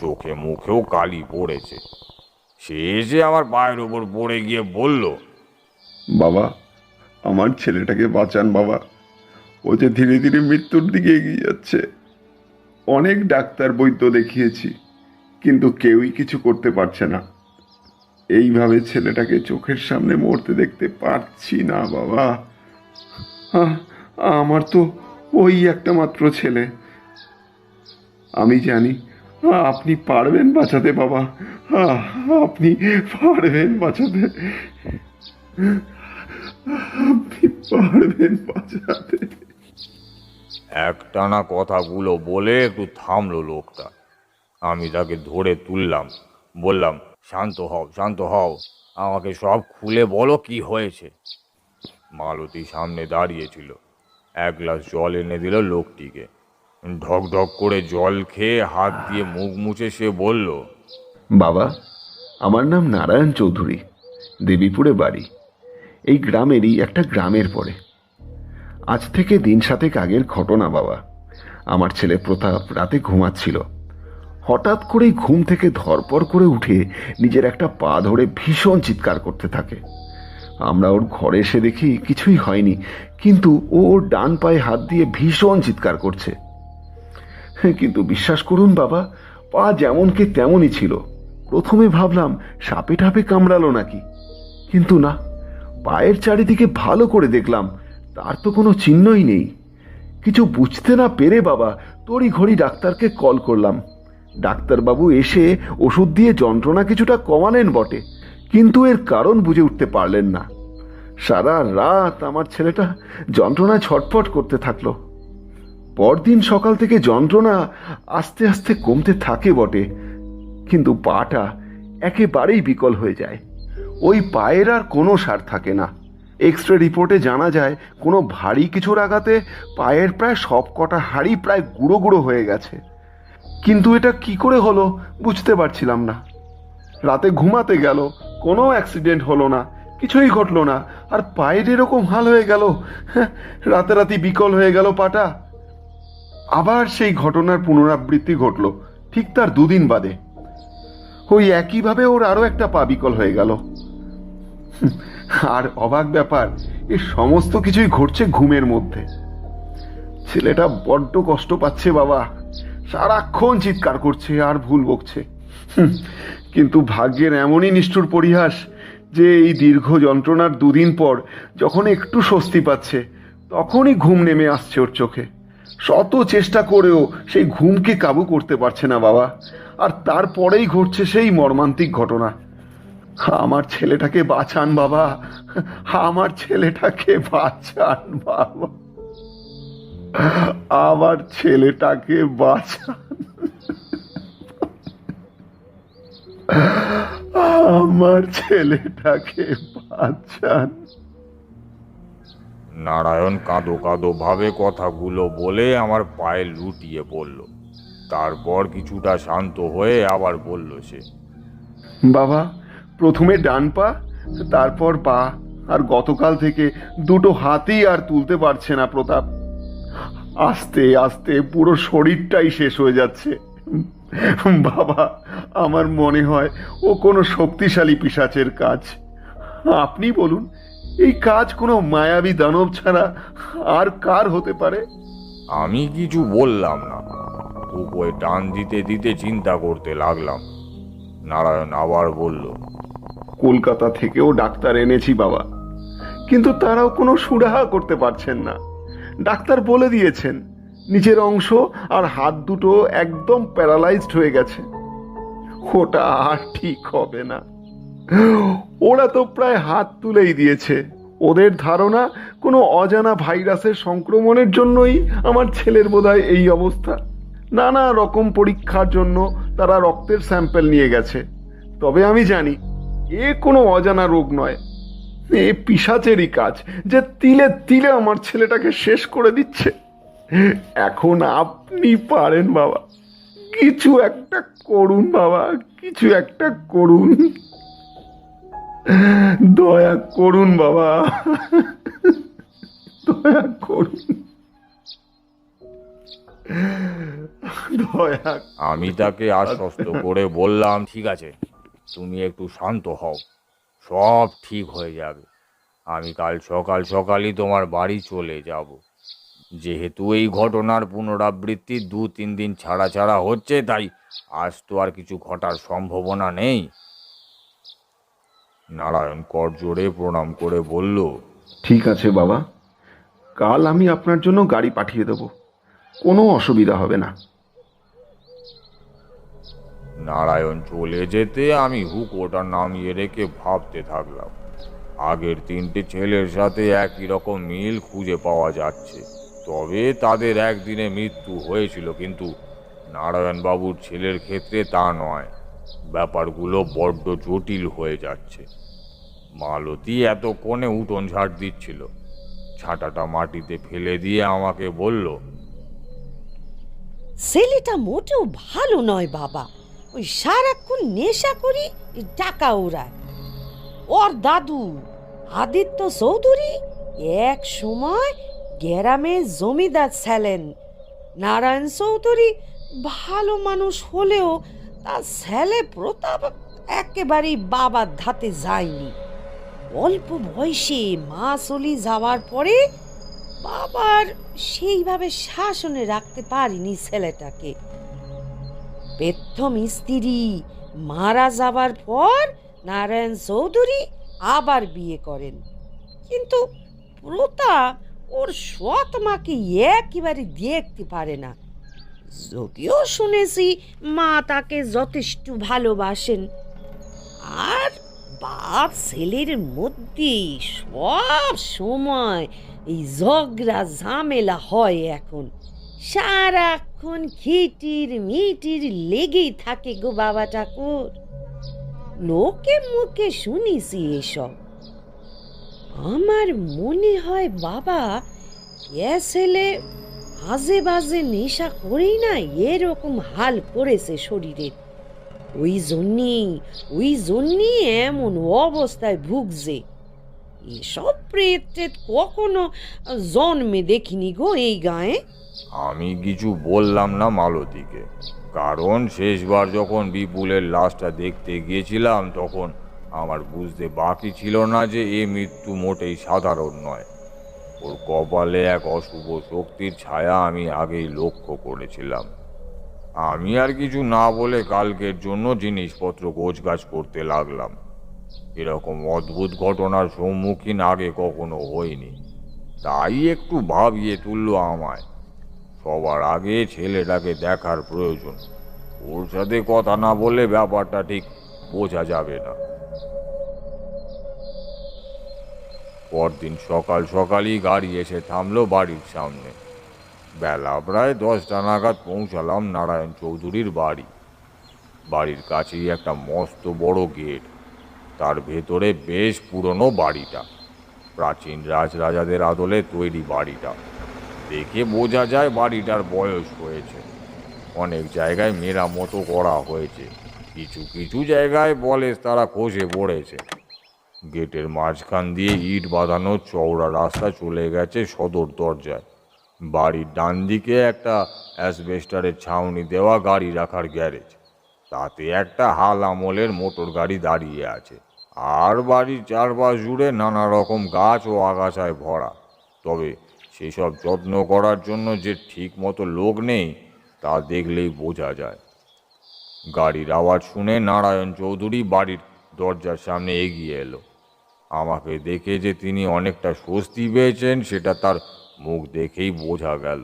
চোখে মুখেও কালি পড়েছে। সে এসে আমার পায়ের ওপর পড়ে গিয়ে বলল, বাবা, আমার ছেলেটাকে বাঁচান বাবা। ও যে ধীরে ধীরে মৃত্যুর দিকে এগিয়ে যাচ্ছে। অনেক ডাক্তার বৈদ্য দেখিয়েছি, কিন্তু কেউই কিছু করতে পারছে না। এইভাবে ছেলেটাকে চোখের সামনে মরতে দেখতে পারছি না বাবা। আমার তো ওই একটা মাত্র ছেলে। আমি জানি আপনি পারবেন বাঁচাতে বাবা। আপনি পারবেন বাঁচাতে। আপনি পারবেন বাঁচাতে। একটানা কথাগুলো বলে একটু থামলো লোকটা। আমি তাকে ধরে তুললাম, বললাম, শান্ত হও, শান্ত হও, আমাকে সব খুলে বলো কি হয়েছে। মালতী সামনে দাঁড়িয়েছিল। এক গ্লাস জল এনে দিল লোকটিকে। ঢক ঢক করে জল খেয়ে হাত দিয়ে মুখ মুছে সে বলল, বাবা, আমার নাম নারায়ণ চৌধুরী, দেবীপুরে বাড়ি। এই গ্রামেরই একটা গ্রামের পরে। আজ থেকে দিন 7 আগের ঘটনা বাবা। আমার ছেলে প্রতাপ রাতে ঘুমাচ্ছিল। হঠাৎ করেই ঘুম থেকে ধরপড় করে উঠে নিজের একটা পা ধরে ভীষণ চিৎকার করতে থাকে। আমরা ওর ঘরে এসে দেখি কিছুই হয়নি, কিন্তু ও ওর ডান পায়ে হাত দিয়ে ভীষণ চিৎকার করছে। কিন্তু বিশ্বাস করুন বাবা, পা যেমনকে তেমনই ছিল। প্রথমে ভাবলাম সাপে টাপে কামড়ালো নাকি, কিন্তু না। পায়ের চারিদিকে ভালো করে দেখলাম, তার তো কোনো চিহ্নই নেই। কিছু বুঝতে না পেরে বাবা তড়িঘড়ি ডাক্তারকে কল করলাম। ডাক্তারবাবু এসে ওষুধ দিয়ে যন্ত্রণা কিছুটা কমালেন বটে, কিন্তু এর কারণ বুঝে উঠতে পারলেন না। সারা রাত আমার ছেলেটা যন্ত্রণায় ছটফট করতে থাকলো। পরদিন সকাল থেকে যন্ত্রণা আস্তে আস্তে কমতে থাকে বটে, কিন্তু পাটা একেবারেই বিকল হয়ে যায়। ওই পায়ের আর কোনো সার থাকে না। এক্সরে রিপোর্টে জানা যায় কোনো ভারী কিছুর আঘাতে পায়ের প্রায় সব কটা হাড়ি প্রায় গুঁড়ো গুঁড়ো হয়ে গেছে। কিন্তু এটা কি করে হলো বুঝতে পারছিলাম না। রাতে ঘুমাতে গেল, কোনো অ্যাক্সিডেন্ট হলো না, কিছুই ঘটলো না, আর পায়ের এরকম হাল হয়ে গেল। রাতারাতি বিকল হয়ে গেল পাটা। আবার সেই ঘটনার পুনরাবৃত্তি ঘটলো ঠিক তার 2 দিন বাদে। ওই একইভাবে ওর আরো একটা পা বিকল হয়ে গেল। আর অবাক ব্যাপার, এই সমস্ত কিছুই ঘটছে ঘুমের মধ্যে। ছেলেটা বড্ড কষ্ট পাচ্ছে বাবা, সারাক্ষণ চিৎকার করছে আর ভুল বকছে। কিন্তু ভাগ্যের এমনই নিষ্ঠুর পরিহাস যে এই দীর্ঘ যন্ত্রণার 2 দিন পর যখন একটু স্বস্তি পাচ্ছে, তখনই ঘুম নেমে আসছে ওর চোখে। শত চেষ্টা করেও সেই ঘুমকে কাবু করতে পারছে না বাবা। আর তারপরেই ঘটছে সেই মর্মান্তিক ঘটনা। আমার ছেলেটাকে বাঁচান বাবা, আমার ছেলেটাকে বাঁচান বাবা, আমার ছেলেটাকে বাঁচান, আমার ছেলেটাকে বাঁচান। নারায়ণ কাঁদো কাঁদো ভাবে কথাগুলো বলে আমার পায়ে লুটিয়ে পড়ল। তারপর কিছুটা শান্ত হয়ে আবার বলল সে, বাবা, প্রথমে ডান পা, তারপর পা, আর গতকাল থেকে 2টো হাতই আর তুলতে পারছে না প্রতাপ। আস্তে আস্তে পুরো শরীরটাই শেষ হয়ে যাচ্ছে। বাবা, আমার মনে হয় ও কোনো শক্তিশালী পিশাচের কাজ। আপনি বলুন, এই কাজ কোনো মায়াবী দানব ছাড়া আর কার হতে পারে? আমি কিছু বললাম না। হুকোয় টান দিতে দিতে চিন্তা করতে লাগলাম। নারায়ণ আবার বলল, কলকাতা থেকেও ডাক্তার এনেছি বাবা, কিন্তু তারাও কোনো সুরাহা করতে পারছেন না। ডাক্তার বলে দিয়েছেন নিচের অংশ আর হাত দুটো একদম প্যারালাইজড হয়ে গেছে, ওটা আর ঠিক হবে না। ওরা তো প্রায় হাত তুলেই দিয়েছে। ওদের ধারণা কোনো অজানা ভাইরাসের সংক্রমণের জন্যই আমার ছেলের বোধহয় এই অবস্থা। নানা রকম পরীক্ষার জন্য তারা রক্তের স্যাম্পেল নিয়ে গেছে, তবে আমি জানি এ কোনো অজানা রোগ নয়। এ পিশাচেরই কাজ যে তিলে তিলে আমার ছেলেটাকে শেষ করে দিচ্ছে। এখন আপনি পারেন বাবা, কিছু একটা করুন বাবা, কিছু একটা করুন, দয়া করুন বাবা, দয়া করুন, দয়া। আমি তাকে আশ্বস্ত করে বললাম, ঠিক আছে, তুমি একটু শান্ত হও, সব ঠিক হয়ে যাবে। আমি কাল সকাল সকালই তোমার বাড়ি চলে যাব। যেহেতু এই ঘটনার পুনরাবৃত্তি 2-3 দিন ছাড়া ছাড়া হচ্ছে, তাই আজ তো আর কিছু ঘটার সম্ভাবনা নেই। নারায়ণ করজোড়ে প্রণাম করে বলল, ঠিক আছে বাবা, কাল আমি আপনার জন্য গাড়ি পাঠিয়ে দেব, কোনো অসুবিধা হবে না। নারায়ণ চলে যেতে আমি হুকোটা নামিয়ে রেখে ভাবতে থাকলাম। আগের 3টে ছেলের সাথে একই রকম মিল খুঁজে পাওয়া যাচ্ছে, তবে তাদের একদিনে মৃত্যু হয়েছিল, কিন্তু নারায়ণবাবুর ছেলের ক্ষেত্রে তা নয়। ব্যাপারগুলো বড্ড জটিল হয়ে যাচ্ছে। মালতী এতক্ষণে উঠোন ঝাড় দিচ্ছিল, ছাঁটাটা মাটিতে ফেলে দিয়ে আমাকে বলল, ছেলেটা মোটেও ভালো নয় বাবা, ওই সারাক্ষণ নেশা করি টাকা ওড়ায়। ওর দাদু আদিত্য চৌধুরী এক সময় গ্রামে জমিদার ছিলেন। নারায়ণ চৌধুরী ভালো মানুষ হলেও তার ছেলে প্রতাপ একেবারেই বাবার ধাতে যায়নি। অল্প বয়সে মা চলে যাওয়ার পরে বাবার সেইভাবে শাসনে রাখতে পারিনি ছেলেটাকে। প্রথম স্ত্রী মারা যাবার পর নারায়ণ চৌধুরী আবার বিয়ে করেন, কিন্তু প্রতাপ ওর সৎ মাকে একেবারে দেখতে পারে না। যদিও শুনেছি মা তাকে যথেষ্ট ভালোবাসেন। আর বাপ ছেলের মধ্যে সব সময় এই ঝগড়া ঝামেলা হয়। এখন সারাক্ষণ খিটির মিটির লেগেই থাকে গো বাবা ঠাকুর। লোকে মুখে শুনিছি এসব। আমার মনে হয় বাবা এ ছেলে আজে বাজে নেশা করেই না এরকম হাল করেছে শরীরের। ওই জন্যই এমন অবস্থায় ভুগছে। এসব প্রেত টেত কখনো জন্মে দেখিনি গো এই গায়ে। আমি কিছু বললাম না মালতীকে, কারণ শেষবার যখন বিপুলের লাশটা দেখতে গিয়েছিলাম তখন আমার বুঝতে বাকি ছিল না যে এ মৃত্যু মোটেই সাধারণ নয়। ওর কপালে এক অশুভ শক্তির ছায়া আমি আগেই লক্ষ্য করেছিলাম। আমি আর কিছু না বলে কালকের জন্য জিনিসপত্র গোছগাছ করতে লাগলাম। এরকম অদ্ভুত ঘটনার সম্মুখীন আগে কখনো হইনি, তাই একটু ভাবিয়ে তুলল আমায়। সবার আগে ছেলেটাকে দেখার প্রয়োজন, ওর সাথে কথা না বললে ব্যাপারটা ঠিক বোঝা যাবে না। পরদিন সকাল সকালই গাড়ি এসে থামলো বাড়ির সামনে। বেলা প্রায় 10টা নাগাদ পৌঁছালাম নারায়ণ চৌধুরীর বাড়ি। বাড়ির কাছেই একটা মস্ত বড় গেট, তার ভেতরে বেশ পুরনো বাড়িটা। প্রাচীন রাজরাজাদের আদলে তৈরি বাড়িটা। দেখে বোঝা যায় বাড়িটার বয়স হয়েছে। অনেক জায়গায় মেরামতো করা হয়েছে, কিছু কিছু জায়গায় বলে তারা খসে পড়েছে। গেটের মাঝখান দিয়ে ইট বাঁধানো চওড়া রাস্তা চলে গেছে সদর দরজায়। বাড়ির ডান দিকে একটা অ্যাসবেস্টারের ছাউনি দেওয়া গাড়ি রাখার গ্যারেজ, তাতে একটা হাল আমলের মোটর গাড়ি দাঁড়িয়ে আছে। আর বাড়ির চারপাশ জুড়ে নানা রকম গাছ ও আগাছায় ভরা। তবে সেসব যত্ন করার জন্য যে ঠিক মতো লোক নেই তা দেখলেই বোঝা যায়। গাড়ির আওয়াজ শুনে নারায়ণ চৌধুরী বাড়ির দরজার সামনে এগিয়ে এলো। আমাকে দেখে যে তিনি অনেকটা স্বস্তি পেয়েছেন সেটা তার মুখ দেখেই বোঝা গেল।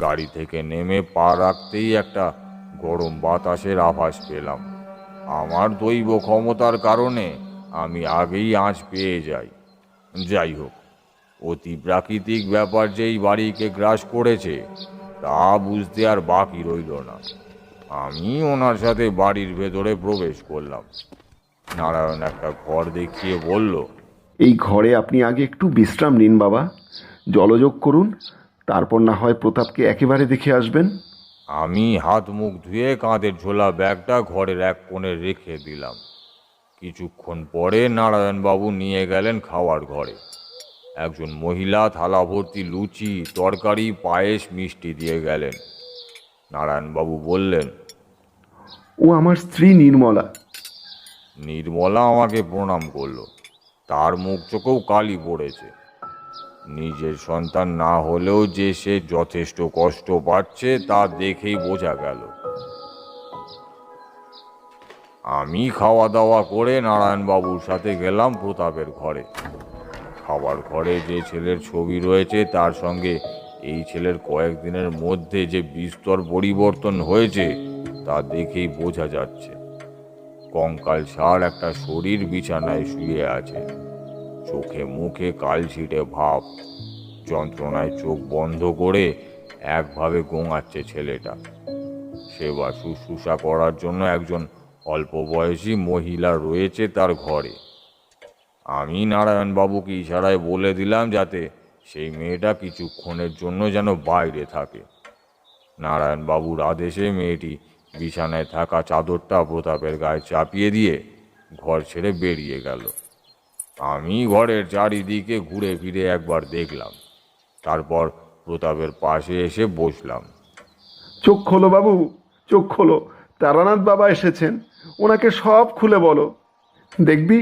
গাড়ি থেকে নেমে পা রাখতেই একটা গরম বাতাসের আভাস পেলাম। আমার দৈব ক্ষমতার কারণে আমি আগেই আঁচ পেয়ে যাই। যাই হোক, অতি প্রাকৃতিক ব্যাপার যেই বাড়িকে গ্রাস করেছে তা বুঝতে আর বাকি রইল না। আমি ওনার সাথে বাড়ির ভেতরে প্রবেশ করলাম। নারায়ণ একটা ঘর দেখিয়ে বলল, এই ঘরে আপনি আগে একটু বিশ্রাম নিন বাবা, জলযোগ করুন, তারপর না হয় প্রতাপকে একেবারে দেখে আসবেন। আমি হাত মুখ ধুয়ে কাঁধের ঝোলা ব্যাগটা ঘরের এক কোণে রেখে দিলাম। কিছুক্ষণ পরে নারায়ণবাবু নিয়ে গেলেন খাওয়ার ঘরে। একজন মহিলা থালা ভর্তি লুচি, তরকারি, পায়েস, মিষ্টি দিয়ে গেলেন। নারায়ণবাবু বললেন, ও আমার স্ত্রী নির্মলা। নির্মলা আমাকে প্রণাম করলো। তার মুখ চোখেও কালি পড়েছে। নিজের সন্তান না হলেও যে সে যথেষ্ট কষ্ট পাচ্ছে তা দেখেই বোঝা গেল। আমি খাওয়া দাওয়া করে নারায়ণবাবুর সাথে গেলাম প্রতাপের ঘরে। খাবার ঘরে যে ছেলের ছবি রয়েছে তার সঙ্গে এই ছেলের কয়েকদিনের মধ্যে যে বিস্তর পরিবর্তন হয়েছে তা দেখেই বোঝা যাচ্ছে। কঙ্কালসার একটা শরীর বিছানায় শুয়ে আছে, চোখে মুখে কালছিটে ভাব, যন্ত্রণায় চোখ বন্ধ করে একভাবে গোঙাচ্ছে ছেলেটা। সেবা শুশ্রূষা করার জন্য একজন অল্প বয়সী মহিলা রয়েছে তার ঘরে। আমি নারায়ণবাবুকে ইশারায় বলে দিলাম যাতে সেই মেয়েটা কিছুক্ষণের জন্য যেন বাইরে থাকে। নারায়ণবাবুর আদেশে মেয়েটি বিছানায় থাকা চাদরটা প্রতাপের গায়ে চাপিয়ে দিয়ে ঘর ছেড়ে বেরিয়ে গেল। আমি ঘরের চারিদিকে ঘুরে ফিরে একবার দেখলাম, তারপর প্রতাপের পাশে এসে বসলাম। চোখ খোলো বাবু, চোখ খোলো, তারানাথ বাবা এসেছেন, ওনাকে সব খুলে বলো। দেখবি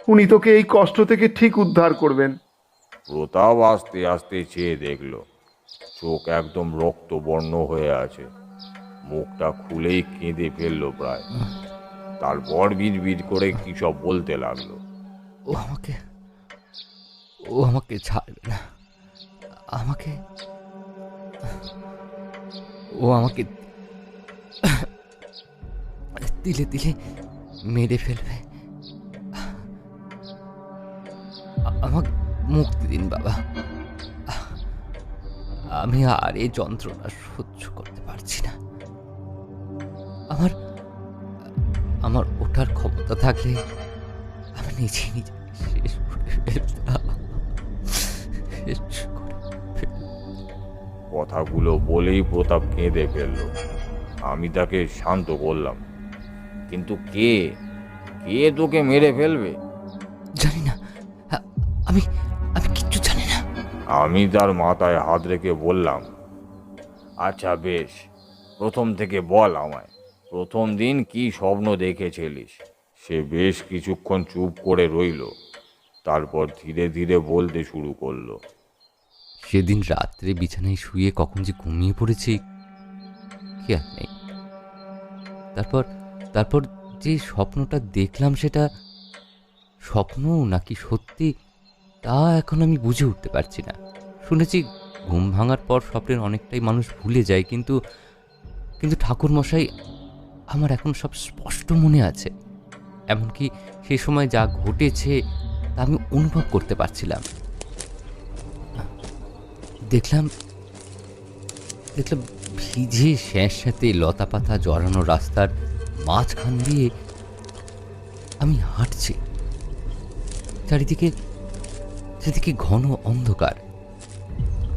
উনি তোকে এই কষ্ট থেকে ঠিক উদ্ধার করবেন। প্রতাপ আস্তে আস্তে চেয়ে দেখল। চোখ একদম রক্তবর্ণ হয়ে আছে, মুখটা খুলেই কেঁদে ফেললো প্রায়। তারপর বিড় করে কি সব বলতে লাগলো। ও আমাকে ছাড়বে না, ও আমাকে তিলে তিলে মেরে ফেলবে। আমাকে মুক্তি দিন বাবা, আমি আর এই যন্ত্রণা সহ্য করতে পারছি না। আমার ওঠার ক্ষমতা থাকলে আমি নিজে শেষ করে ফেলতাম। কথাগুলো বলেই প্রতাপ কেঁদে ফেলল। আমি তাকে শান্ত করলাম। কিন্তু কে তোকে মেরে ফেলবে? জানি না, আমি কিচ্ছু জানি না। আমি তার মাথায় হাত রেখে বললাম, আচ্ছা বেশ, প্রথম থেকে বল আমায়, প্রথম দিন কি স্বপ্ন দেখেছিলিস? সে বেশ কিছুক্ষণ চুপ করে রইল, তারপর ধীরে ধীরে বলতে শুরু করলো। সেদিন রাত্রে বিছানায় শুয়ে কখন যে ঘুমিয়ে পড়েছি খেয়াল নেই। তারপর যে স্বপ্নটা দেখলাম সেটা স্বপ্ন নাকি সত্যি তা এখন আমি বুঝে উঠতে পারছি না। শুনেছি ঘুম ভাঙার পর স্বপ্নের অনেকটাই মানুষ ভুলে যায়, কিন্তু ঠাকুরমশাই আমার এখন সব স্পষ্ট মনে আছে। এমনকি সে সময় যা ঘটেছে তা আমি অনুভব করতে পারছিলাম। দেখলাম ভিজে স্যাঁতস্যাঁতে লতা পাতা জড়ানো রাস্তার মাঝখান দিয়ে আমি হাঁটছি। চারিদিকে ঘন অন্ধকার।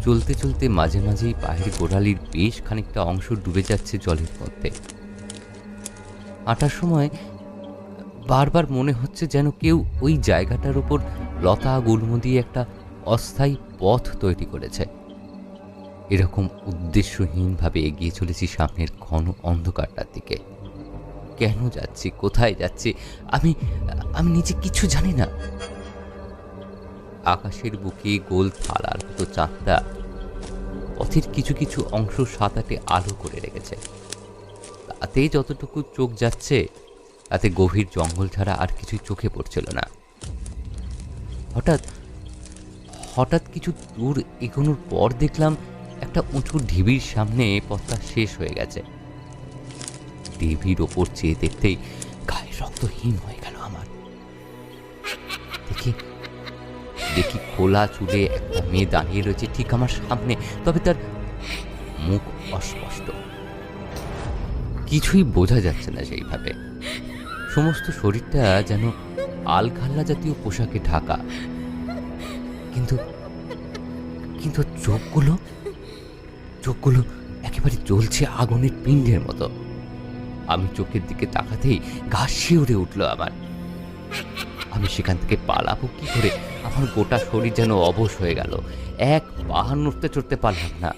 চলতে চলতে মাঝে মাঝেই পায়ের গোড়ালির বেশ খানিকটা অংশ ডুবে যাচ্ছে জলের মধ্যে। হাঁটার সময় বারবার মনে হচ্ছে যেন কেউ ওই জায়গাটার উপর লতা গুল্ম দিয়ে একটা অস্থায়ী পথ তৈরি করেছে। এরকম উদ্দেশ্যহীনভাবে এগিয়ে চলেছি সামনের ঘন অন্ধকারটার দিকে। কেন যাচ্ছি, কোথায় যাচ্ছি আমি নিজে কিছু জানি না। আকাশের বুকে গোল থালার মতো চাঁদটা পথের কিছু কিছু অংশ 7-8 আলো করে রেখেছে। তাতেই যতটুকু চোখ যাচ্ছে তাতে গভীর জঙ্গল ছাড়া আর কিছুই চোখে পড়ছিল না। হঠাৎ হঠাৎ কিছু দূর এগোনোর পর দেখলাম একটা উঁচু ঢিবির সামনে পথটা শেষ হয়ে গেছে। ঢিবির ওপর চেয়ে দেখতেই গায়ে রক্ত হিম হয়ে গেল আমার। দেখি দেখি খোলা চুলে একটা মেয়ে দাঁড়িয়ে রয়েছে ঠিক আমার সামনে, তবে তার মুখ অস্পষ্ট, কিছুই বোঝা যাচ্ছে না সেইভাবে। সমস্ত শরীরটা যেন আলখাল্লা জাতীয় পোশাকে ঢাকা, কিন্তু কিন্তু চোখগুলো একেবারে জ্বলছে আগুনের পিণ্ডের মতো। আমি চোখের দিকে তাকাতেই গা শিউরে উঠল আমার। আমি সেখান থেকে পালাবো কি করে? আমার গোটা শরীর যেন অবশ হয়ে গেল, এক পা নড়তে চড়তে পারলাম না।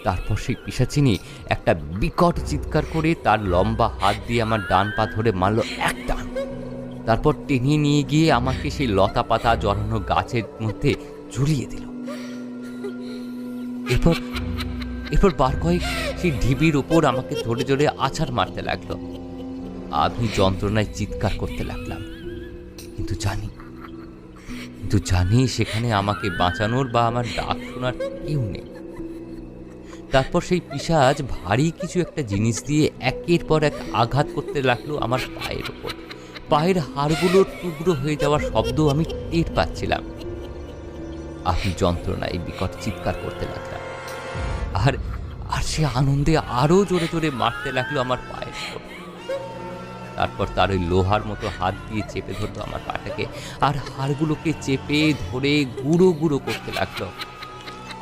তারপর সেই পিশাচিনী একটা বিকট চিৎকার করে তার লম্বা হাত দিয়ে আমার ডান পা ধরে মারল এক টান। তারপর টেনে নিয়ে গিয়ে আমাকে সেই লতা পাতা জড়ানো গাছের মধ্যে ঝুলিয়ে দিল। এরপর বার কয়েক সেই ঢিবির ওপর আমাকে ধরে ধরে আছাড় মারতে লাগলো। আমি যন্ত্রণায় চিৎকার করতে লাগলাম, কিন্তু জানি সেখানে আমাকে বাঁচানোর বা আমার ডাক শোনার কেউ নেই। তারপর সেই পিশাচ ভারী কিছু একটা জিনিস দিয়ে একের পর এক আঘাত করতে লাগলো আমার পায়ের ওপর। পায়ের হাড়গুলোর টুকরো হয়ে যাওয়ার শব্দ আমি টের পাচ্ছিলাম। আমি যন্ত্রণায় বিকট চিৎকার করতে লাগলাম, আর সে আনন্দে আরো জোরে জোরে মারতে লাগলো আমার পায়ের ওপর। তারপর তার ওই লোহার মতো হাত দিয়ে চেপে ধরলো আমার পাটাকে, আর হাড়গুলোকে চেপে ধরে গুঁড়ো গুঁড়ো করতে লাগলো।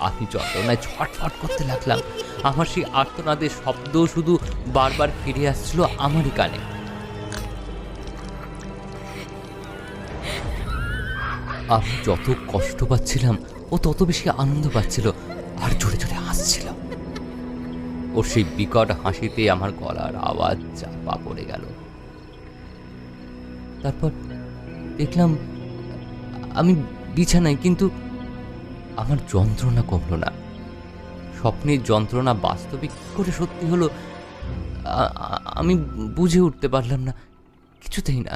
আমি যন্ত্রণায় ছটফট করতে লাগলাম। আমার সেই আর্তনাদের শব্দ শুধু বারবার ফিরে আসছিল আমারই কানে। আমি যত কষ্ট পাচ্ছিলাম ও তত বেশি আনন্দ পাচ্ছিল, আর জোরে জোরে হাসছিল। ওর সেই বিকট হাসিতে আমার গলার আওয়াজ চাপা পড়ে গেল। তারপর দেখলাম আমি বিছানায়, কিন্তু আমার যন্ত্রণা কমল না। স্বপ্নের যন্ত্রণা বাস্তবে কি করে সত্যি হলো আমি বুঝে উঠতে পারলাম না, কিছুতেই না।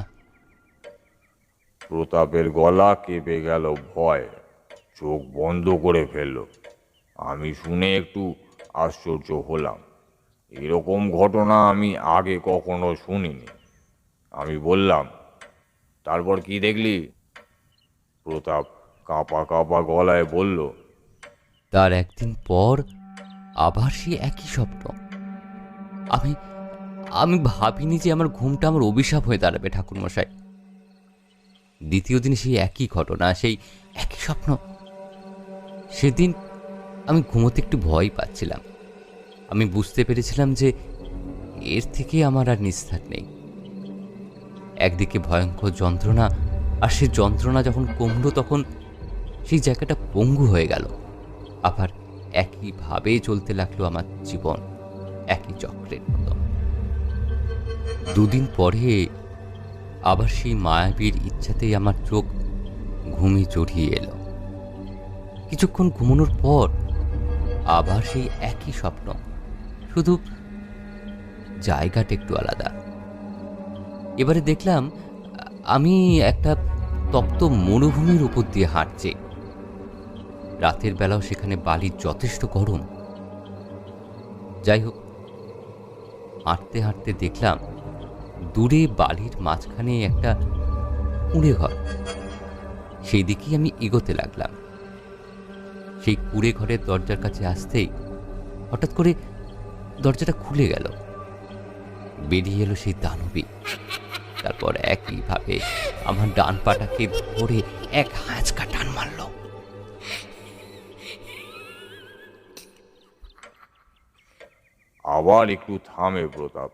প্রতাপের গলা কেঁপে গেল ভয়, চোখ বন্ধ করে ফেলল। আমি শুনে একটু আশ্চর্য হলাম, এরকম ঘটনা আমি আগে কখনো শুনিনি। আমি বললাম, তারপর কি দেখলি? প্রতাপ কাঁপা কাঁপা গলায় বলল, তার একদিন পর আবার সেই একই স্বপ্ন। আমি ভাবিনি যে আমার ঘুমটা আমার অভিশাপ হয়ে দাঁড়াবে ঠাকুরমশাই। দ্বিতীয় দিন সেই একই ঘটনা, সেই একই স্বপ্ন। সেদিন আমি ঘুমোতে একটু ভয় পাচ্ছিলাম। আমি বুঝতে পেরেছিলাম যে এর থেকে আমার আর নিস্তার নেই। একদিকে ভয়ঙ্কর যন্ত্রণা, আর সে যন্ত্রণা যখন কমল তখন সেই জায়গাটা পঙ্গু হয়ে গেল। আবার একইভাবে চলতে লাগলো আমার জীবন, একই চক্রের মতো। দুদিন পরে আবার সেই মায়াবীর ইচ্ছাতেই আমার চোখ ঘুমে জড়িয়ে এলো। কিছুক্ষণ ঘুমানোর পর আবার সেই একই স্বপ্ন, শুধু জায়গাটা একটু আলাদা। এবারে দেখলাম আমি একটা তপ্ত মরুভূমির উপর দিয়ে হাঁটছি। রাতের বেলাও সেখানে বালির যথেষ্ট গরম। যাই হোক, হাঁটতে হাঁটতে দেখলাম দূরে বালির মাঝখানে একটা কুঁড়ে ঘর। সেই দিকেই আমি এগোতে লাগলাম। সেই কুঁড়ে ঘরের দরজার কাছে আসতেই হঠাৎ করে দরজাটা খুলে গেল। বেরিয়ে এলো সেই দানবী। তারপর একইভাবে আমার ডান পাটাকে ধরে এক হাঁচকা টান মারল। আবার একটু থামে প্রতাপ,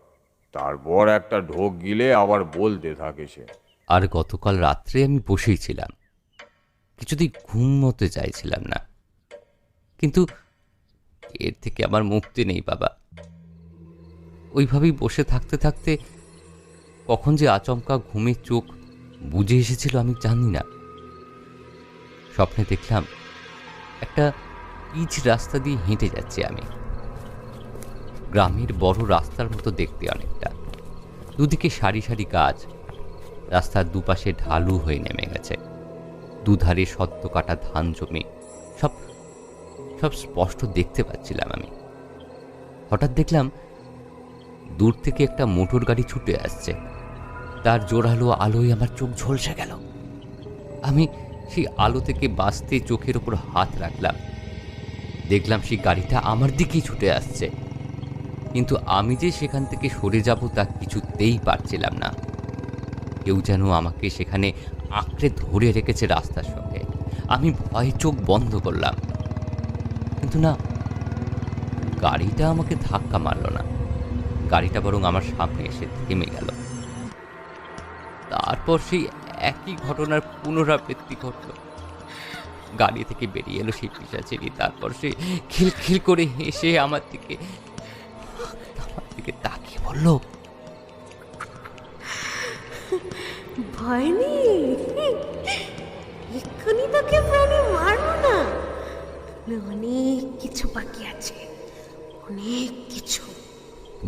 তারপর একটা ঢোক গিলে আবার বলতে থাকে সে, আর গতকাল রাত্রে আমি বসেই ছিলাম, কিছুতেই ঘুমোতে চাইছিলাম না। কিন্তু এর থেকে আমার মুক্তি নেই বাবা। ওইভাবেই বসে থাকতে থাকতে কখন যে আচমকা ঘুমের চোখ বুজে এসেছিল আমি জানি না। স্বপ্নে দেখলাম একটা পিচ রাস্তা দিয়ে হেঁটে যাচ্ছি আমি। গ্রামের বড় রাস্তার মতো দেখতে অনেকটা, দুদিকে সারি সারি গাছ, রাস্তার দুপাশে ঢালু হয়ে নেমে গেছে, দুধারে সদ্য কাটা ধান জমি, সব সব স্পষ্ট দেখতে পাচ্ছিলাম আমি। হঠাৎ দেখলাম দূর থেকে একটা মোটর গাড়ি ছুটে আসছে, তার জোরালো আলোয় আমার চোখ ঝলসে গেল। আমি সেই আলো থেকে বাঁচতে চোখের ওপর হাত রাখলাম, দেখলাম সেই গাড়িটা আমার দিকেই ছুটে আসছে, কিন্তু আমি যে সেখান থেকে সরে যাব তা কিছুতেই পারছিলাম না। কেউ যেন আমাকে সেখানে আঁকড়ে ধরে রেখেছে রাস্তার সঙ্গে। আমি ভয়ে চোখ বন্ধ করলাম, কিন্তু না, গাড়িটা আমাকে ধাক্কা মারল না, গাড়িটা বরং আমার সামনে এসে থেমে গেল। তারপর সেই একই ঘটনার পুনরাবৃত্তি ঘটল। গাড়ি থেকে বেরিয়ে এলো সেই পিশাচিনি, তারপর সে খিলখিল করে হেসে আমার দিকে তাকিয়ে বলল, ভয় নেই, এক্ষুনি তোকে প্রাণে মারবো না, অনেক কিছু বাকি আছে, অনেক কিছু।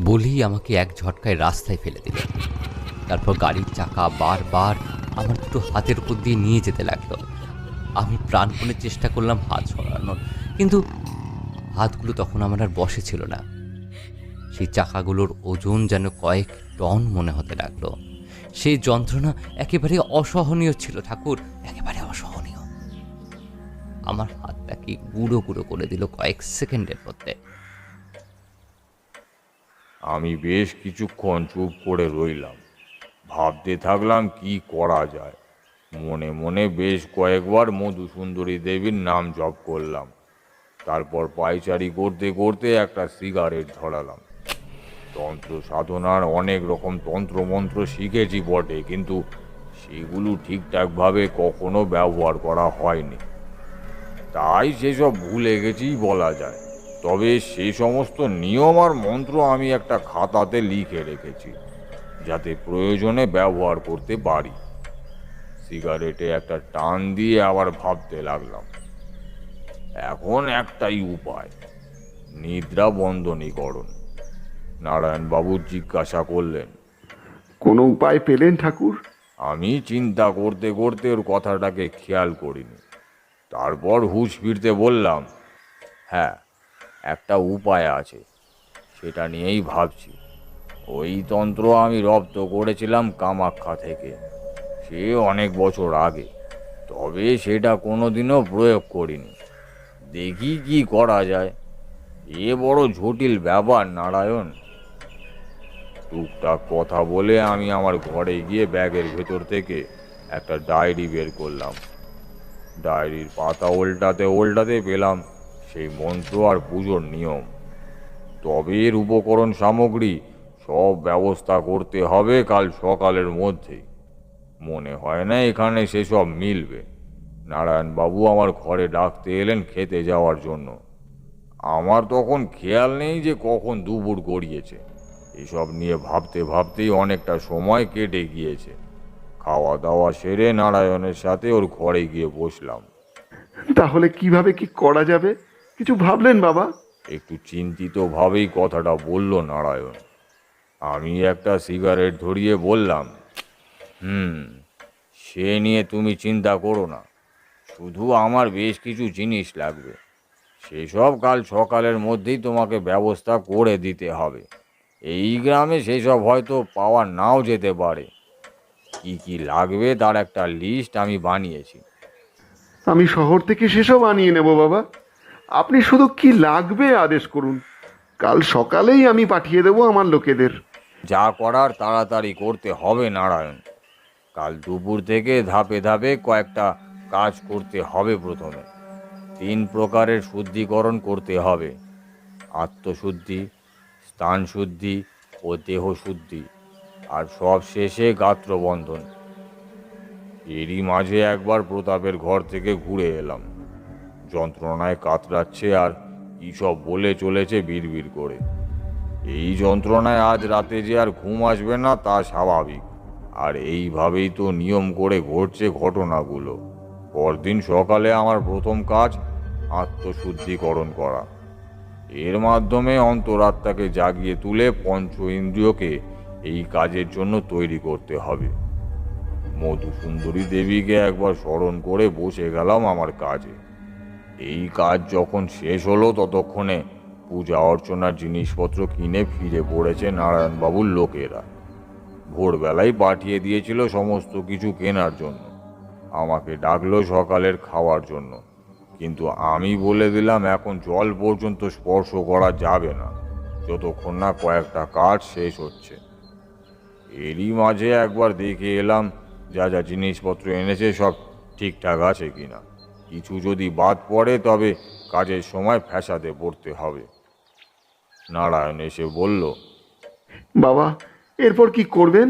বলেই আমাকে এক ঝটকায় রাস্তায় ফেলে দিল। তারপর গাড়ির চাকা বারবার আমার দুটো হাতের উপর দিয়ে নিয়ে যেতে লাগলো। আমি প্রাণপণে চেষ্টা করলাম হাত সরানোর, কিন্তু হাতগুলো তখন আমার আর বসে ছিল না। সেই চাকাগুলোর ওজন যেন কয়েক টন মনে হতে লাগলো। সেই যন্ত্রণা একেবারে অসহনীয় ছিল ঠাকুর, একেবারে অসহনীয়। আমার হাতটাকে গুঁড়ো গুঁড়ো করে দিল কয়েক সেকেন্ডের মধ্যে। আমি বেশ কিছুক্ষণ চুপ করে রইলাম, ভাবতে থাকলাম কি করা যায়। মনে মনে বেশ কয়েকবার মধুসুন্দরী দেবীর নাম জপ করলাম। তারপর পায়চারি করতে করতে একটা সিগারেট ধরালাম। তন্ত্র সাধনার অনেক রকম তন্ত্রমন্ত্র শিখেছি বটে, কিন্তু সেগুলো ঠিকঠাকভাবে কখনো ব্যবহার করা হয়নি, তাই সেসব ভুলে গেছিই বলা যায়। তবে সেই সমস্ত নিয়ম আর মন্ত্র আমি একটা খাতাতে লিখে রেখেছি, যাতে প্রয়োজনে ব্যবহার করতে পারি। সিগারেটে একটা টান দিয়ে আবার ভাবতে লাগলাম। এখন একটাই উপায়, নিদ্রা বন্ধনীকরণ। নারায়ণবাবু জিজ্ঞাসা করলেন, কোনো উপায় পেলেন ঠাকুর? আমি চিন্তা করতে করতে ওর কথাটাকে খেয়াল করিনি। তারপর হুঁশ ফিরতে বললাম, হ্যাঁ, একটা উপায় আছে, সেটা নিয়েই ভাবছি। ওই তন্ত্র আমি রপ্ত করেছিলাম কামাখ্যা থেকে, সে অনেক বছর আগে, তবে সেটা কোনোদিনও প্রয়োগ করিনি। দেখি কি করা যায়। এ বড় জটিল ব্যাপার নারায়ণ। টুকটাক কথা বলে আমি আমার ঘরে গিয়ে ব্যাগের ভেতর থেকে একটা ডায়েরি বের করলাম। ডায়েরির পাতা উল্টাতে উল্টাতে পেলাম সেই মন্ত্র আর পুজোর নিয়ম। তবে এর উপকরণ সামগ্রী সব ব্যবস্থা করতে হবে কাল সকালের মধ্যেই। মনে হয় না এখানে সেসব মিলবে। নারায়ণবাবু আমার ঘরে ডাকতে এলেন খেতে যাওয়ার জন্য। আমার তখন খেয়াল নেই যে কখন দুপুর গড়িয়েছে। এসব নিয়ে ভাবতে ভাবতেই অনেকটা সময় কেটে গিয়েছে। খাওয়া দাওয়া সেরে নারায়ণের সাথে ওর ঘরে গিয়ে বসলাম। তাহলে কিভাবে কি করা যাবে, কিছু ভাবলেন বাবা? একটু চিন্তিতভাবেই কথাটা বলল নারায়ণ। আমি একটা সিগারেট ধরিয়ে বললাম, সে নিয়ে তুমি চিন্তা করো না, শুধু আমার বেশ কিছু জিনিস লাগবে, সেসব কাল সকালের মধ্যেই তোমাকে ব্যবস্থা করে দিতে হবে। এই গ্রামে সেসব হয়তো পাওয়া নাও যেতে পারে। কি কি লাগবে তার একটা লিস্ট আমি বানিয়েছি। আমি শহর থেকে সেসব আনিয়ে নেব বাবা, আপনি শুধু কি লাগবে আদেশ করুন, কাল সকালেই আমি পাঠিয়ে দেব আমার লোকেদের। যা করার তাড়াতাড়ি করতে হবে নারায়ণ। কাল দুপুর থেকে ধাপে ধাপে কয়েকটা কাজ করতে হবে। প্রথমে 3 প্রকারের শুদ্ধিকরণ করতে হবে: আত্মশুদ্ধি, স্থান শুদ্ধি ও দেহ শুদ্ধি, আর সব শেষে গাত্রবন্ধন। এরই মাঝে একবার প্রতাপের ঘর থেকে ঘুরে এলাম। যন্ত্রণায় কাতরাচ্ছে আর কী সব বলে চলেছে বিড়বিড় করে। এই যন্ত্রণায় আজ রাতে যে আর ঘুম আসবে না তা স্বাভাবিক, আর এইভাবেই তো নিয়ম করে ঘটছে ঘটনাগুলো। পরদিন সকালে আমার প্রথম কাজ আত্মশুদ্ধিকরণ করা। এর মাধ্যমে অন্তরাত্মাকে জাগিয়ে তুলে পঞ্চ ইন্দ্রিয়কে এই কাজের জন্য তৈরি করতে হবে। মধুসুন্দরী দেবীকে একবার স্মরণ করে বসে গেলাম আমার কাজে। এই কাজ যখন শেষ হলো ততক্ষণে পূজা অর্চনার জিনিসপত্র কিনে ফিরে পড়েছে নারায়ণবাবুর লোকেরা। ভোরবেলায় পাঠিয়ে দিয়েছিল সমস্ত কিছু কেনার জন্য। আমাকে ডাকলো সকালের খাওয়ার জন্য, কিন্তু আমি বলে দিলাম এখন জল পর্যন্ত স্পর্শ করা যাবে না যতক্ষণ না কয়েকটা কাজ শেষ হচ্ছে। এরই মাঝে একবার দেখে এলাম যা যা জিনিসপত্র এনেছে সব ঠিকঠাক আছে কিনা। কিছু যদি বাদ পড়ে তবে কাজের সময় ফ্যাসাদে পড়তে হবে। নারায়ণ এসে বলল, বাবা, এরপর কি করবেন?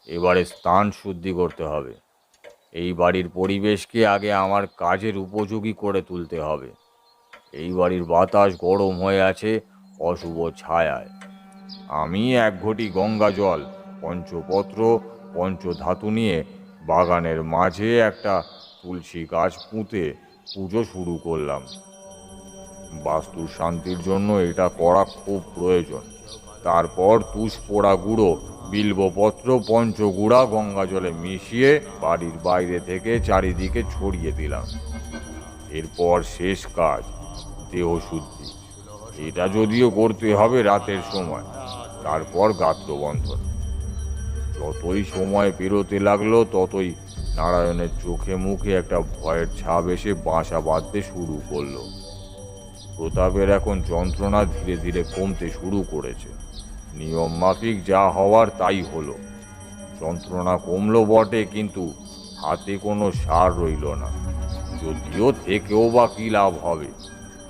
এবারে স্থান শুদ্ধি করতে হবে। এই বাড়ির পরিবেশকে আগে আমার কাজের উপযোগী করে তুলতে হবে। এই বাড়ির বাতাস গরম হয়ে আছে অশুভ ছায়ায়। আমি এক ঘটি গঙ্গা জল, পঞ্চপত্র, পঞ্চধাতু নিয়ে বাগানের মাঝে একটা তুলসী গাছ পুঁতে পুজো শুরু করলাম। বাস্তুর শান্তির জন্য এটা করা খুব প্রয়োজন। তারপর তুষ পোড়া গুঁড়ো, বিল্বপত্র, পঞ্চগুড়া গঙ্গা জলে মিশিয়ে বাড়ির বাইরে থেকে চারিদিকে ছড়িয়ে দিলাম। এরপর শেষ কাজ, দেহ শুদ্ধি। এটা যদিও করতে হবে রাতের সময়। তারপর গাত্রবন্ধন। যতই সময় পেরোতে লাগলো ততই নারায়ণের চোখে মুখে একটা ভয়ের ছাপ এসে বাসা বাঁধতে শুরু করলো। প্রতাপের এখন যন্ত্রণা ধীরে ধীরে কমতে শুরু করেছে। নিয়ম মাফিক যা হওয়ার তাই হলো। যন্ত্রণা কমলো বটে, কিন্তু হাতে কোনো সার রইল না। যদিও থেকেও বা কী লাভ হবে,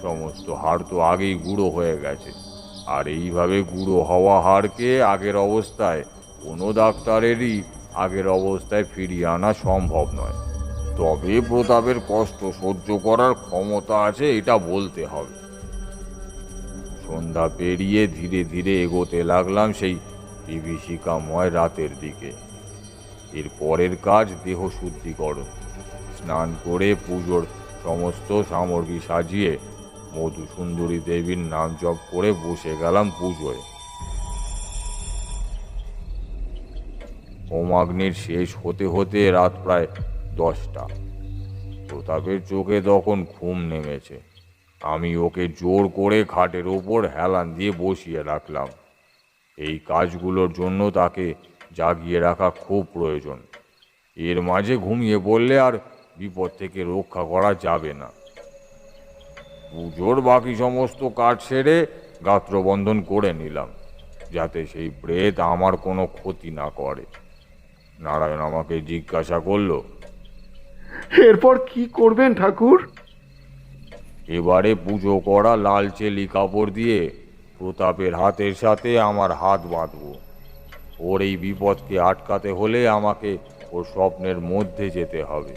সমস্ত হাড় তো আগেই গুঁড়ো হয়ে গেছে। আর এইভাবে গুঁড়ো হওয়া হাড়কে আগের অবস্থায় কোনো ডাক্তারেরই আগের অবস্থায় ফিরিয়ে আনা সম্ভব নয়। তবে প্রতাপের কষ্ট সহ্য করার ক্ষমতা আছে, এটা বলতে হবে। সন্ধ্যা পেরিয়ে ধীরে ধীরে এগোতে লাগলাম সেই বিভীষিকাময় রাতের দিকে। এর পরের কাজ দেহ শুদ্ধিকরণ। স্নান করে পুজোর সমস্ত সামগ্রী সাজিয়ে মধুসুন্দরী দেবীর নাম জপ করে বসে গেলাম পুজোয়। হোমাগ্নির শেষ হতে হতে রাত প্রায় 10টা। প্রতাপের চোখে তখন ঘুম নেমেছে। আমি ওকে জোর করে খাটের ওপর হেলান দিয়ে বসিয়ে রাখলাম। এই কাজগুলোর জন্য তাকে জাগিয়ে রাখা খুব প্রয়োজন। এর মাঝে ঘুমিয়ে পড়লে আর বিপদ থেকে রক্ষা করা যাবে না। পুজোর বাকি সমস্ত কাজ সেরে গাত্রবন্ধন করে নিলাম, যাতে সেই প্রেত আমার কোনো ক্ষতি না করে। নারায়ণ আমাকে জিজ্ঞাসা করলো, এরপর কি করবেন ঠাকুর? এবারে পুজো করা লাল চেলি কাপড় দিয়ে প্রতাপের হাতের সাথে আমার হাত বাঁধবো। ওর এই বিপদকে আটকাতে হলে আমাকে ওর স্বপ্নের মধ্যে যেতে হবে।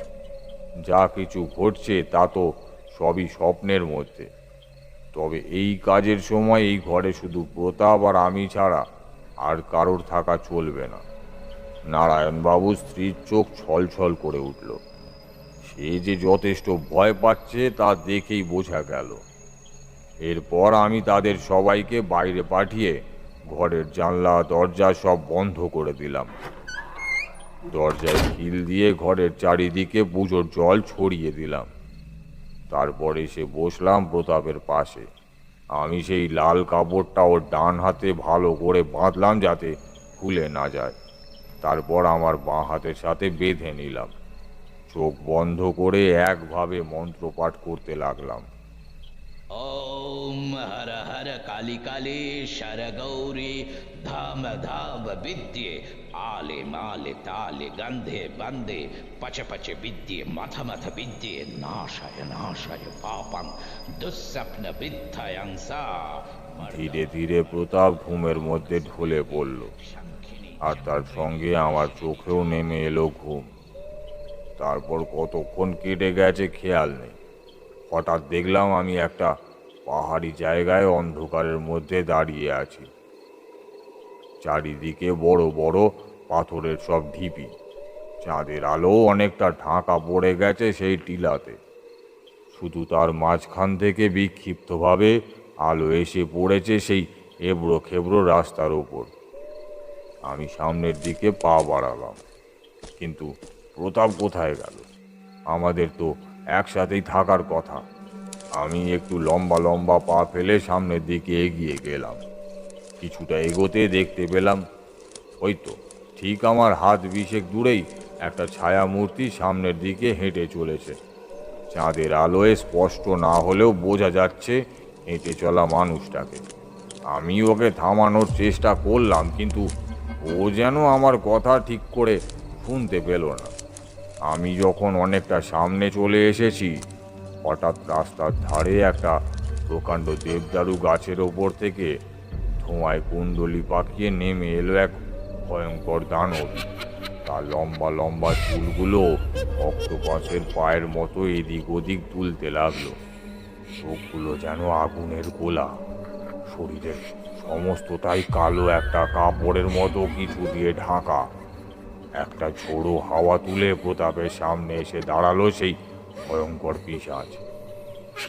যা কিছু ঘটছে তা তো সবই স্বপ্নের মধ্যে। তবে এই কাজের সময় এই ঘরে শুধু প্রতাপ আর আমি ছাড়া আর কারোর থাকা চলবে না। নারায়ণবাবুর স্ত্রীর চোখ ছলছল করে উঠল। সে যে যথেষ্ট ভয় পাচ্ছে তা দেখেই বোঝা গেল। এরপর আমি তাদের সবাইকে বাইরে পাঠিয়ে ঘরের জানলা দরজা সব বন্ধ করে দিলাম। দরজায় খিল দিয়ে ঘরের চারিদিকে পুজোর জল ছড়িয়ে দিলাম। তারপর এসে বসলাম প্রতাপের পাশে। আমি সেই লাল কাপড়টা ওর ডান হাতে ভালো করে বাঁধলাম যাতে খুলে না যায়। তারপর আমার বাঁ হাতের সাথে বেঁধে নিলাম। চোখ বন্ধ করে একভাবে মন্ত্রপাঠ করতে লাগলাম। ওম হর হর কালী কালী শর গৌরী ধাম ধাম বিদ্যে আলে মালে তালে গন্ধে বন্দে পচ পচ বিদ্যে মাথ মাথ বিদ্যে নাশায় নাশায় পাপং দুঃস্বপ্ন বিদ্যায়ং সা। ধীরে ধীরে প্রতাপ ঘুমের মধ্যে ঢলে পড়ল, আর তার সঙ্গে আমার চোখেও নেমে এলো ঘুম। তারপর কতক্ষণ কেটে গেছে খেয়াল নেই। হঠাৎ দেখলাম আমি একটা পাহাড়ি জায়গায় অন্ধকারের মধ্যে দাঁড়িয়ে আছি। চারিদিকে বড় বড় পাথরের সব ঢিপি। চাঁদের আলো অনেকটা ঢাকা পড়ে গেছে সেই টিলাতে। শুধু তার মাঝখান থেকে বিক্ষিপ্তভাবে আলো এসে পড়েছে সেই এবড়ো খেবড়ো রাস্তার ওপর। আমি সামনের দিকে পা বাড়ালাম, কিন্তু প্রতাপ কোথায় গেল? আমাদের তো একসাথেই থাকার কথা। আমি একটু লম্বা লম্বা পা ফেলে সামনের দিকে এগিয়ে গেলাম। কিছুটা এগোতে দেখতে পেলাম ওই তো ঠিক আমার হাত বিশেক দূরেই একটা ছায়া মূর্তি সামনের দিকে হেঁটে চলেছে। চাঁদের আলোয় স্পষ্ট না হলেও বোঝা যাচ্ছে হেঁটে চলা মানুষটাকে। আমি ওকে থামানোর চেষ্টা করলাম, কিন্তু ও যেন আমার কথা ঠিক করে শুনতে পেল না। আমি যখন অনেকটা সামনে চলে এসেছি, হঠাৎ রাস্তার ধারে একটা প্রকাণ্ড দেবদারু গাছের ওপর থেকে ধোঁয়ায় কুণ্ডলি পাকিয়ে নেমে এলো এক ভয়ঙ্কর দানব। তার লম্বা লম্বা চুলগুলো অক্টোপাসের পায়ের মতো এদিক ওদিক তুলতে লাগলো। চোখগুলো যেন আগুনের গোলা, শরীরের সমস্তটাই কালো একটা কাপড়ের মতো কিছু দিয়ে ঢাকা। একটা ঝোড়ো হাওয়া তুলে প্রতাপের সামনে এসে দাঁড়ালো সেই ভয়ঙ্কর পিশাচ।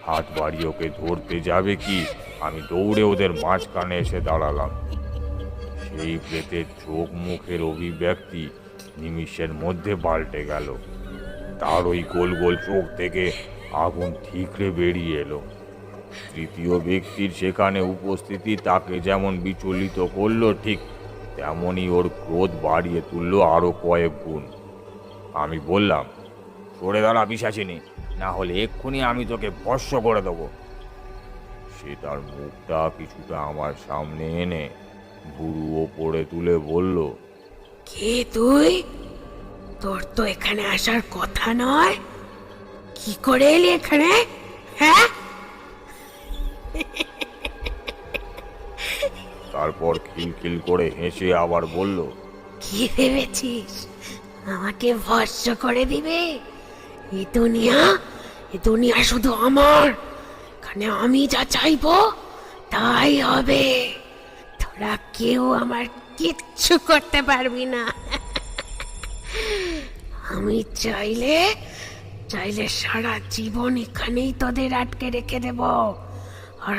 হাত বাড়িয়ে ওকে ধরতে যাবে কি, আমি দৌড়ে ওদের মাঝখানে এসে দাঁড়ালাম। সেই প্রেতের চোখ মুখের অভিব্যক্তি নিমিষের মধ্যে পাল্টে গেল। তার ওই গোল গোল চোখ থেকে আগুন ঠিকরে বেরিয়ে এলো। তৃতীয় ব্যক্তির সেখানে উপস্থিতি তাকে যেমন বিচলিত করলো, ঠিক তেমনই ওর ক্রোধ বাড়িয়ে তুললো আরো কয়েক গুণ। আমি বললাম, সরে দাঁড়া পিশাচিনী, না হলে এক্ষুনি আমি তোকে ভস্ম করে দেবো। সে তার মুখটা কিছুটা আমার সামনে এনে ভুরু ওপরে তুলে বলল, কে তুই? তোর তো এখানে আসার কথা নয়। কি করে এলি এখানে? হ্যাঁ? তারপর খিলখিল করে হেসে আবার বলল, কি ভেবেছিস আমাকে ভস্ম করে দিবে? এ দুনিয়া শুধু আমার। এখানে আমি যা চাইবো তাই হবে। তোরা কেউ আমার কিচ্ছু করতে পারবি না। আমি চাইলে সারা জীবন এখানেই তোদের আটকে রেখে দেব, আর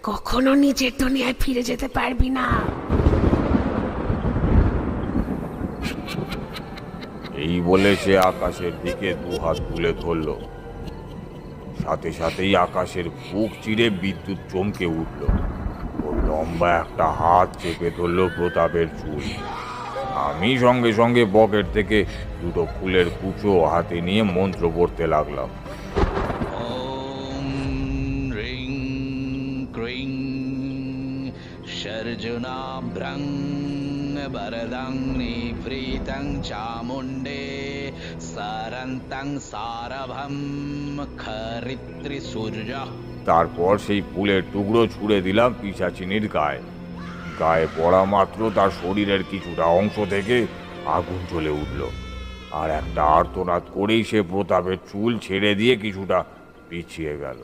কখনো নিজের দুনিয়ায় ফিরে যেতে পারবি না। এই বলে সে আকাশের দিকে দুহাত তুলে ধরল। সাথে সাথেই আকাশের বুক চিরে বিদ্যুৎ চমকে উঠল। ওর লম্বা একটা হাত চেপে ধরল প্রতাপের চুল। আমি সঙ্গে সঙ্গে পকেট থেকে দুটো ফুলের কুচো হাতে নিয়ে মন্ত্র পড়তে লাগলাম। ওম রিং ক্রিং শর্জুনাভ্রং বরদং নিভৃতং চামুণ্ডে সারন্তং সারভম খরিত্রি সূর্য। তারপর সেই ফুলের টুকরো ছুঁড়ে দিলাম পিশাচিনীর গায়ে। গায়ে পড়া মাত্র তার শরীরের কিছুটা অংশ থেকে আগুন জ্বলে উঠল, আর একটা আর্তনাদ করেই সে প্রতাপের চুল ছেড়ে দিয়ে কিছুটা পিছিয়ে গেল।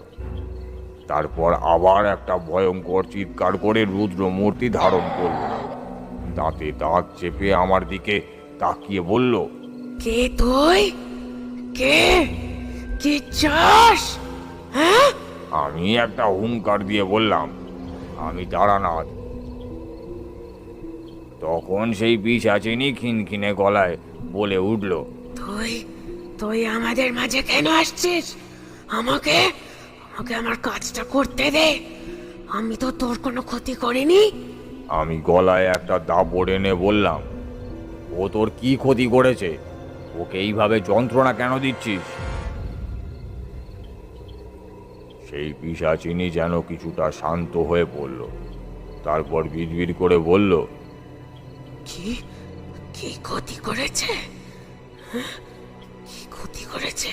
তারপর আবার একটা ভয়ঙ্কর চিৎকার করে রুদ্র মূর্তি ধারণ করল। দাঁতে দাঁত চেপে আমার দিকে তাকিয়ে বলল, কে তুই? কে? কি চাস? হ্যাঁ? আমি একটা হুঙ্কার দিয়ে বললাম, আমি তারানাথ। তখন সেই পিশাচিনী খিনখিনে গলায় বলে উঠল, তুই আমাদের মাঝে কেন আসছিস? আমাকে আমার কাজটা করতে দে। আমি তো তোর কোনো ক্ষতি করিনি। আমি গলায় একটা দাপড় এনে বললাম, ও তোর কি ক্ষতি করেছে? ওকে এইভাবে যন্ত্রণা কেন দিচ্ছিস? সেই পিশাচিনী যেন কিছুটা শান্ত হয়ে পড়ল। তারপর বিড়বিড় করে বলল, কি ক্ষতি করেছে? কি ক্ষতি করেছে?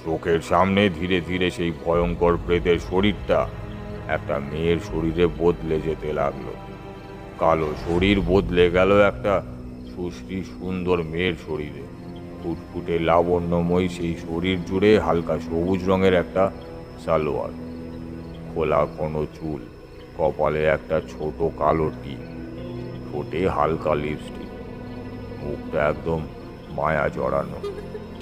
চোখের সামনে ধীরে ধীরে সেই ভয়ঙ্কর প্রেতের শরীরটা একটা মেয়ের শরীরে বদলে যেতে লাগলো। কালো শরীর বদলে গেল একটা সুশ্রী সুন্দর মেয়ের শরীরে। ফুটফুটে লাবণ্যময় সেই শরীর জুড়ে হালকা সবুজ রঙের একটা সালোয়ার, খোলা কোনো চুল, কপালে একটা ছোট কালো টিপ, ঠোঁটে হালকা লিপস্টিক, মুখটা একদম মায়া জড়ানো।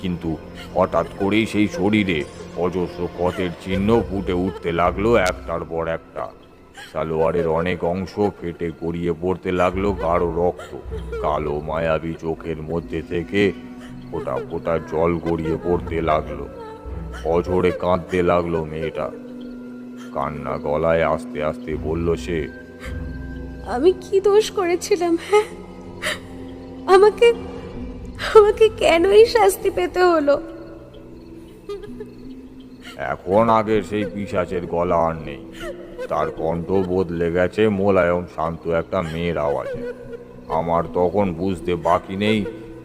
কিন্তু হঠাৎ করেই সেই শরীরে অজস্র ক্ষতের চিহ্ন ফুটে উঠতে লাগলো একটার পর একটা। সালোয়ারের অনেক অংশ ফেটে গড়িয়ে পড়তে লাগলো গাঢ় রক্ত। কালো মায়াবী চোখের মধ্যে থেকে ফোঁটা ফোঁটা জল গড়িয়ে পড়তে লাগলো। অঝরে কাঁদতে লাগলো মেয়েটা। কান্না গলায় আস্তে আস্তে বলল সে, আমি কি দোষ করেছিলাম? হ্যাঁ, আমাকে আমাকে কেন এই শাস্তি পেতে হলো? এখন আগের সেই পিশাচের গলা আর নেই। তার কণ্ঠ বদলে গেছে মোলায়ম শান্ত একটা মেয়ের আওয়াজে। আমার তখন বুঝতে বাকি নেই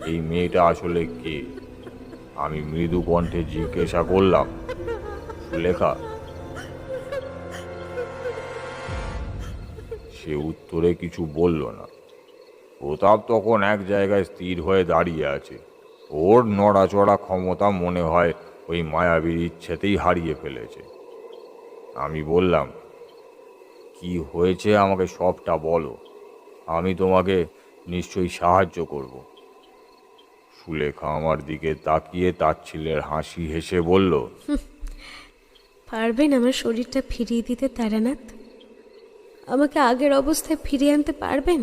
এই মেয়েটা আসলে কে। আমি মৃদু কণ্ঠে জিজ্ঞাসা করলাম, সুলেখা? সে উত্তরে কিছু বলল না। প্রতাপ তখন এক জায়গায় স্থির হয়ে দাঁড়িয়ে আছে। ওর নড়াচড়া ক্ষমতা মনে হয় ওই মায়াবীর ইচ্ছেতেই হারিয়ে ফেলেছে। আমি বললাম, কি হয়েছে আমাকে সবটা বলো, আমি তোমাকে নিশ্চয়ই সাহায্য করব। সুলেখা আমার দিকে তাকিয়ে তাচ্ছিল্যের হাসি হেসে বলল, পারবেন আমার শরীরটা ফিরিয়ে দিতে তারানাথ? আমাকে আগের অবস্থায় ফিরিয়ে আনতে পারবেন?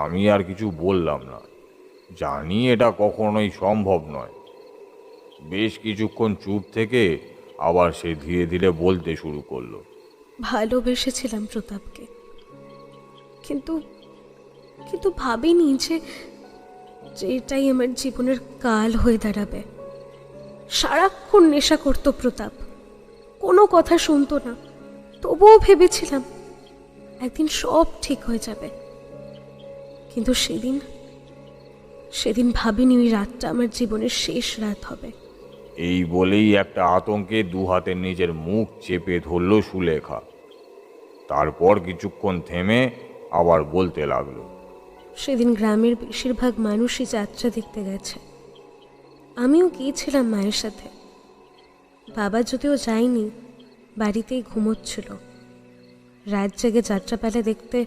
আমি আর কিছু বললাম না। জানি এটা কখনোই সম্ভব নয়। বেশ কিছুক্ষণ চুপ থেকে আবার সে ধীরে ধীরে বলতে শুরু করলো, ভালোবেসেছিলাম প্রতাপকে, কিন্তু কিন্তু ভাবিনি যে এটাই আমার জীবনের কাল হয়ে দাঁড়াবে। সারাক্ষণ নেশা করতো প্রতাপ, কোনো কথা শুনতো না। তবুও ভেবেছিলাম একদিন সব ঠিক হয়ে যাবে। কিন্তু সেদিন ভাবিনি ওই রাতটা আমার জীবনের শেষ রাত হবে। এই বলেই একটা আতঙ্কে দু হাতে নিজের মুখ চেপে ধরল সুলেখা। তারপর কিছুক্ষণ থেমে আবার বলতে লাগলো, সেদিন গ্রামের বেশিরভাগ মানুষই যাত্রা দেখতে গেছে। আমিও গিয়েছিলাম মায়ের সাথে। বাবা যদিও যায়নি, বাড়িতেই ঘুমোচ্ছিল। রাত জেগে যাত্রাপালা দেখতে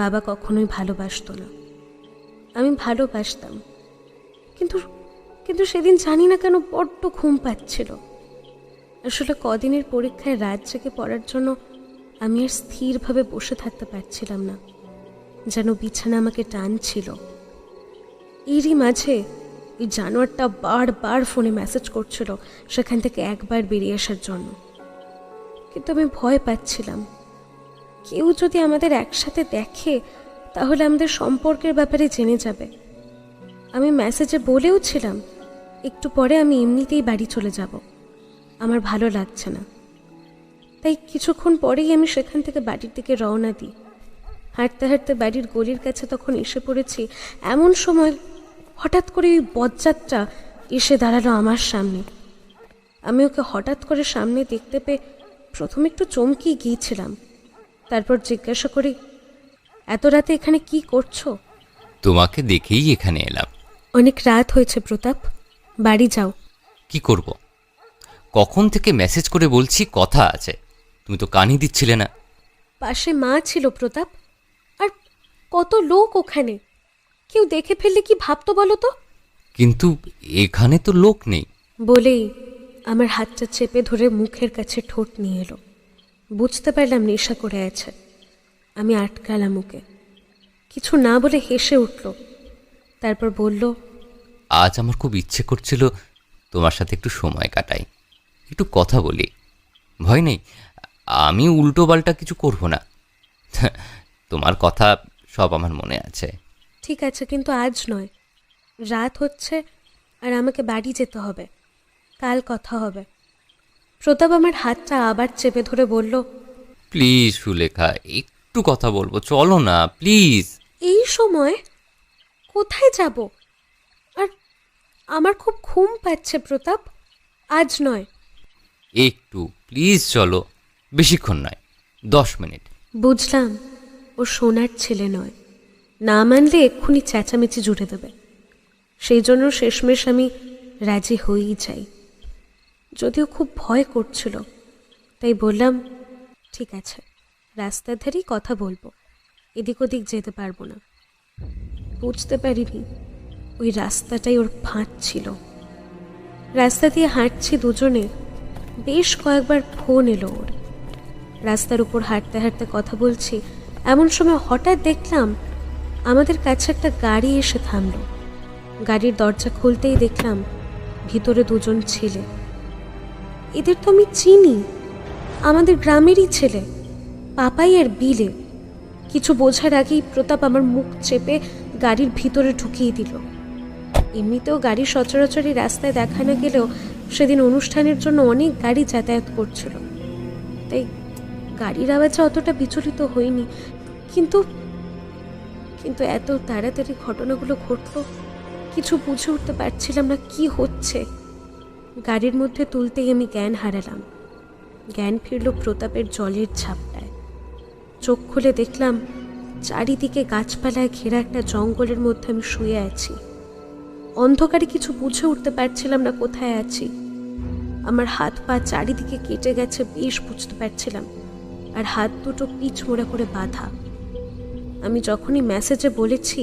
বাবা কখনোই ভালোবাসতো না। আমি ভালোবাসতাম, কিন্তু সেদিন জানি না কেন বড্ড ঘুম পাচ্ছিল। আসলে কদিনের পরীক্ষায় রাত জেগে পড়ার জন্য আমি আর স্থিরভাবে বসে থাকতে পারছিলাম না, যেন বিছানা আমাকে টানছিল। এরই মাঝে ওই জানোয়ারটা বারবার ফোনে মেসেজ করছিল সেখান থেকে একবার বেরিয়ে আসার জন্য। কিন্তু আমি ভয় পাচ্ছিলাম, কেউ যদি আমাদের একসাথে দেখে তাহলে আমাদের সম্পর্কের ব্যাপারে জেনে যাবে। আমি মেসেজে বলেও ছিলাম একটু পরে আমি এমনিতেই বাড়ি চলে যাব, আমার ভালো লাগছে না। তাই কিছুক্ষণ পরেই আমি সেখান থেকে বাড়ির দিকে রওনা দিই। হাঁটতে হাঁটতে বাড়ির গলির কাছে তখন এসে পড়েছি, এমন সময় হঠাৎ করে ওই বজ্জাতটা এসে দাঁড়ালো আমার সামনে। আমি ওকে হঠাৎ করে সামনে দেখতে পেয়ে প্রথমে একটু চমকিয়ে গিয়েছিলাম। তারপর জিজ্ঞাসা করি, এত রাতে এখানে কি করছো? তোমাকে দেখেই এখানে এলাম। অনেক রাত হয়েছে প্রতাপ, বাড়ি যাও। কি করব? কখন থেকে মেসেজ করে বলছি কথা আছে, তুমি তো কানই দিচ্ছিলে না। পাশে মা ছিল প্রতাপ, আর কত লোক ওখানে, কেউ দেখে ফেললে কি ভাবতো বলো তো? কিন্তু এখানে তো লোক নেই। বলেই আমার হাতটা চেপে ধরে মুখের কাছে ঠোঁট নিয়ে এলো। বুঝতে পারলাম নেশা করে আছে। আমি আটকালাম ওকে। কিছু না বলে হেসে উঠল। তারপর বলল, আজ আমার খুব ইচ্ছে করছিল তোমার সাথে একটু সময় কাটাই, একটু কথা বলি। ভয় নেই, আমি উল্টো পাল্টা কিছু করব না। তোমার কথা সব আমার মনে আছে। ঠিক আছে, কিন্তু আজ নয়। রাত হচ্ছে আর আমাকে বাড়ি যেতে হবে, কাল কথা হবে। প্রতাপ আমার হাতটা আবার চেপে ধরে বলল, প্লিজ সুলেখা, একটু কথা বলবো, চলো না প্লিজ। এই সময় কোথায় যাব? আর আমার খুব ঘুম পাচ্ছে প্রতাপ, আজ নয়। একটু প্লিজ চলো, বেশিক্ষণ নয়, 10 মিনিট। বুঝলাম ও সোনার ছেলে নয়, না মানলে এক্ষুনি চেঁচামেচি জুড়ে দেবে। সেই জন্য শেষমেশ আমি রাজি হয়েই যাই, যদিও খুব ভয় করছিল। তাই বললাম, ঠিক আছে, রাস্তার ধারেই কথা বলবো, এদিক ওদিক যেতে পারবো না। বুঝতে পারিনি ওই রাস্তাটাই ওর ফাঁদ ছিল। রাস্তা দিয়ে হাঁটছি দুজনে, বেশ কয়েকবার ফোন এলো ওর। রাস্তার উপর হাঁটতে হাঁটতে কথা বলছি, এমন সময় হঠাৎ দেখলাম আমাদের কাছে একটা গাড়ি এসে থামলো। গাড়ির দরজা খুলতেই দেখলাম ভিতরে দুজন ছেলে। এদের তো আমি চিনি, আমাদের গ্রামেরই ছেলে, পাপাই আর বিলে। কিছু বোঝার আগেই প্রতাপ আমার মুখ চেপে গাড়ির ভিতরে ঢুকিয়ে দিল। এমনিতেও গাড়ি সচরাচরই রাস্তায় দেখা না গেলেও সেদিন অনুষ্ঠানের জন্য অনেক গাড়ি যাতায়াত করছিল, তাই গাড়ির আওয়াজে অতটা বিচলিত হইনি। কিন্তু কিন্তু এত তাড়াতাড়ি ঘটনাগুলো ঘটলো, কিছু বুঝে উঠতে পারছিলাম না কি হচ্ছে। গাড়ির মধ্যে তুলতেই আমি জ্ঞান হারালাম। জ্ঞান ফিরল প্রতাপের জলের ঝাপটায়। চোখ খুলে দেখলাম চারিদিকে গাছপালায় ঘেরা একটা জঙ্গলের মধ্যে আমি শুয়ে আছি। অন্ধকারে কিছু বুঝে উঠতে পারছিলাম না কোথায় আছি। আমার হাত পা চারিদিকে কেটে গেছে বেশ বুঝতে পারছিলাম, আর হাত দুটো পিচ মোড়া করে বাঁধা। আমি যখনই মেসেজে বলেছি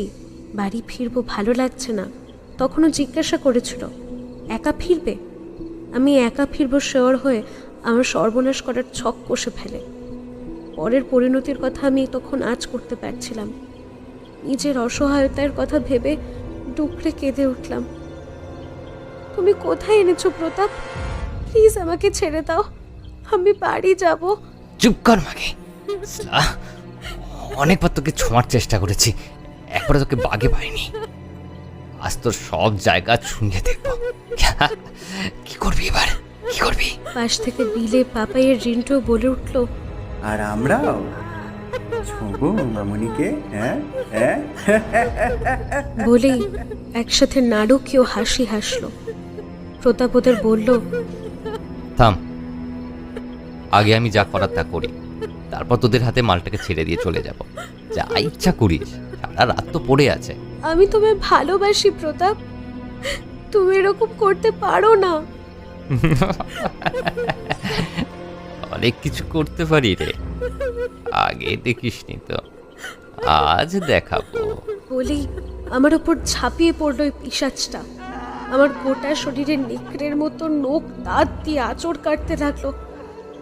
বাড়ি ফিরবো, ভালো লাগছে না, তখনও জিজ্ঞাসা করেছিল একা ফিরবে। আমি একা ফিরবো শিওর হয়ে আমার সর্বনাশ করার ছক কষে ফেলে। পরের পরিণতির কথা আমি তখন আজ করতে পারছিলাম। নিজের অসহায়তার কথা ভেবে ডুকরে কেঁদে উঠলাম। তুমি কোথায় এনেছো প্রতাপ? প্লিজ আমাকে ছেড়ে দাও, আমি বাড়ি যাব। চুপ কর মাগে। অনেকবার তোকে ছোঁয়ার চেষ্টা করেছি, একবার তোকে বাগে পাইনি। আজ তোর সব জায়গা ছুঁয়ে দেখবো। কি করবি এবার, কি করবি? পাশ থেকে বিলে পাপাইয়ের রিন্টু বলে উঠল, আর আমরাও ছোঁবো মামুনিকে। হ্যাঁ হ্যাঁ বলেই একসাথে নাটকীয় হাসি হাসলো। প্রতাপ ওদের বলল, থাম, আগে আমি যা করার তা করি, তারপর তোদের হাতে মালটাকে ছেড়ে দিয়ে চলে যাব। যা ইচ্ছা করিস, সারা রাত তো পড়ে আছে। আমি তোমায় ভালোবাসি প্রতাপ, তুমি এরকম করতে পারো না। অনেক কিছু করতে পারি রে, আগে দেখিসনি তো, আজ দেখাবো। বলেই আমার ওপর ঝাঁপিয়ে পড়লো ওই পিশাচটা। আমার গোটা শরীরে নেকড়ের মতো নখ দাঁত দিয়ে আঁচড় কাটতে লাগলো।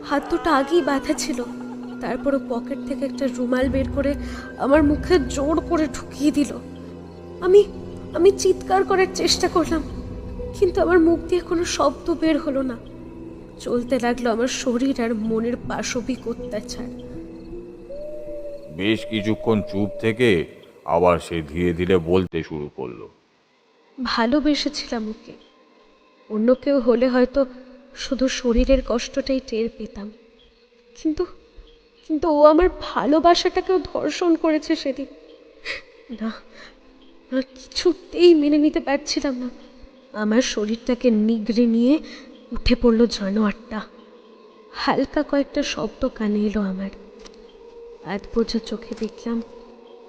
হাত দুটো আগেই বাঁধা ছিল, তারপরও পকেট থেকে একটা রুমাল বের করে আমার মুখে জোর করে ঢুকিয়ে দিল। আমি চিৎকার করার চেষ্টা করলাম, কিন্তু আমার মুখ দিয়ে কোনো শব্দ বের হলো না। চলতে লাগলো আমার শরীর আর মনের পাশবিক অত্যাচার। বেশ কিছুক্ষণ চুপ থেকে আবার সে ধীরে ধীরে বলতে শুরু করলো। ভালোবেসেছিলাম ওকে, অন্য কেউ হলে হয়তো শুধু শরীরের কষ্টটাই টের পেতাম, কিন্তু কিন্তু ও আমার ভালোবাসাটাকেও ধর্ষণ করেছে সেদিন। না না, কিছুতেই মেনে নিতে পারছিলাম না। আমার শরীরটাকে নিগড়ে নিয়ে উঠে পড়লো জানোয়ারটা। হালকা কয়েকটা শব্দ কানে এলো আমার। আধ বোঝা চোখে দেখলাম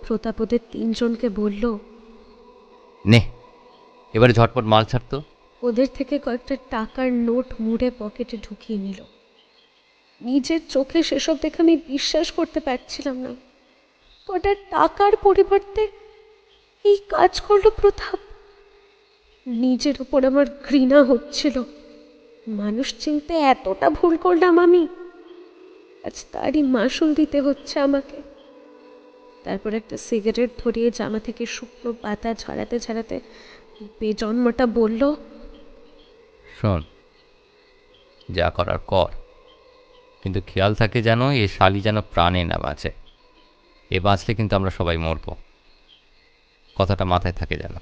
প্রতাপ ওদের তিনজনকে বলল, নে এবারে ঝটপট মাল ছাড়তো। ওদের থেকে কয়েকটা টাকার নোট মুড়ে পকেটে ঢুকিয়ে নিল। নিজের চোখে সেসব দেখে আমি বিশ্বাস করতে পারছিলাম না। কটা টাকার পরিবর্তে এই কাজ করলো প্রতাপ। নিজের উপর আমার ঘৃণা হচ্ছিল। মানুষ চিনতে এতটা ভুল করলাম আমি, আজ তারই মাসুল দিতে হচ্ছে আমাকে। তারপর একটা সিগারেট ধরিয়ে জামা থেকে শুকনো পাতা ঝরাতে ঝরাতে বেজন্মটা বলল, শোন, যা করার কর, কিন্তু খেয়াল থাকে যেন এ শালি যেন প্রাণে না বাঁচে। এ বাঁচলে কিন্তু আমরা সবাই মরব, কথাটা মাথায় থাকে যেন।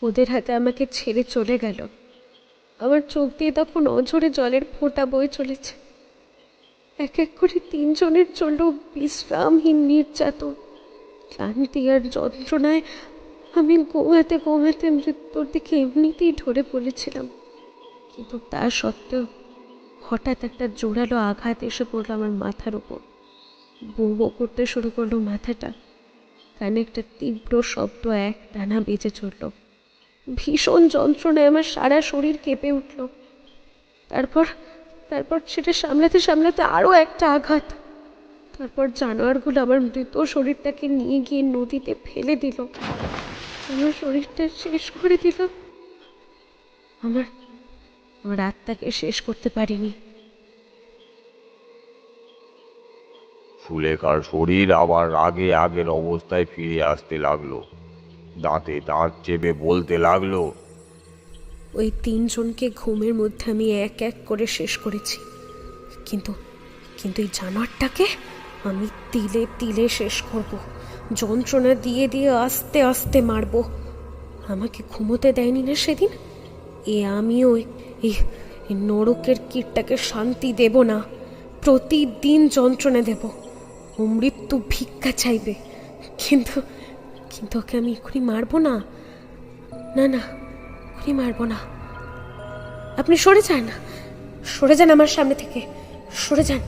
ওদের হাতে আমাকে ছেড়ে চলে গেল। আমার চোখ দিয়ে তখন অঝরে জলের ফোঁটা বয়ে চলেছে। এক এক করে তিনজনের চলল বিশ্রামহীন নির্যাতন। ক্লান্তি আর যন্ত্রণায় আমি গোমাতে গোমাতে মৃত্যুর দিকে এমনিতেই ঢলে পড়েছিলাম। কিন্তু তা সত্ত্বেও হঠাৎ একটা জোরালো আঘাত এসে পড়লো আমার মাথার ওপর। বো বো করতে শুরু করলো মাথাটা। কানে একটা তীব্র শব্দ এক টানা বেজে চলল। ভীষণ যন্ত্রণায় আমার সারা শরীর কেঁপে উঠল। তারপর তারপর সেটা সামলাতে সামলাতে আরও একটা আঘাত। তারপর জানোয়ারগুলো আমার মৃত শরীরটাকে নিয়ে গিয়ে নদীতে ফেলে দিল। আমার শরীরটা শেষ করে দিল। আমার আমার আত্মাকে শেষ করতে পারিনি। সুলেখার শরীর আবার আগের অবস্থায় ফিরে আসতে লাগলো। দাঁতে দাঁত চেপে বলতে লাগলো, ওই 3 জনকে ঘুমের মধ্যে আমি এক এক করে শেষ করেছি, কিন্তু কিন্তু এই জানোয়ারটাকে আমি তিলে তিলে শেষ করব, যন্ত্রণা দিয়ে দিয়ে আস্তে আস্তে মারব। আমাকে ঘুমোতে দেয়নি না সেদিন, আমিও এই নরকের কীটটাকে শান্তি দেব না, প্রতিদিন যন্ত্রণা দেব, ও মৃত্যু ভিক্ষা চাইবে, কিন্তু কিন্তু ওকে আমি এখনই মারবো না, না না, এখনই মারবো না। আপনি সরে যান, সরে যান আমার সামনে থেকে, সরে যান।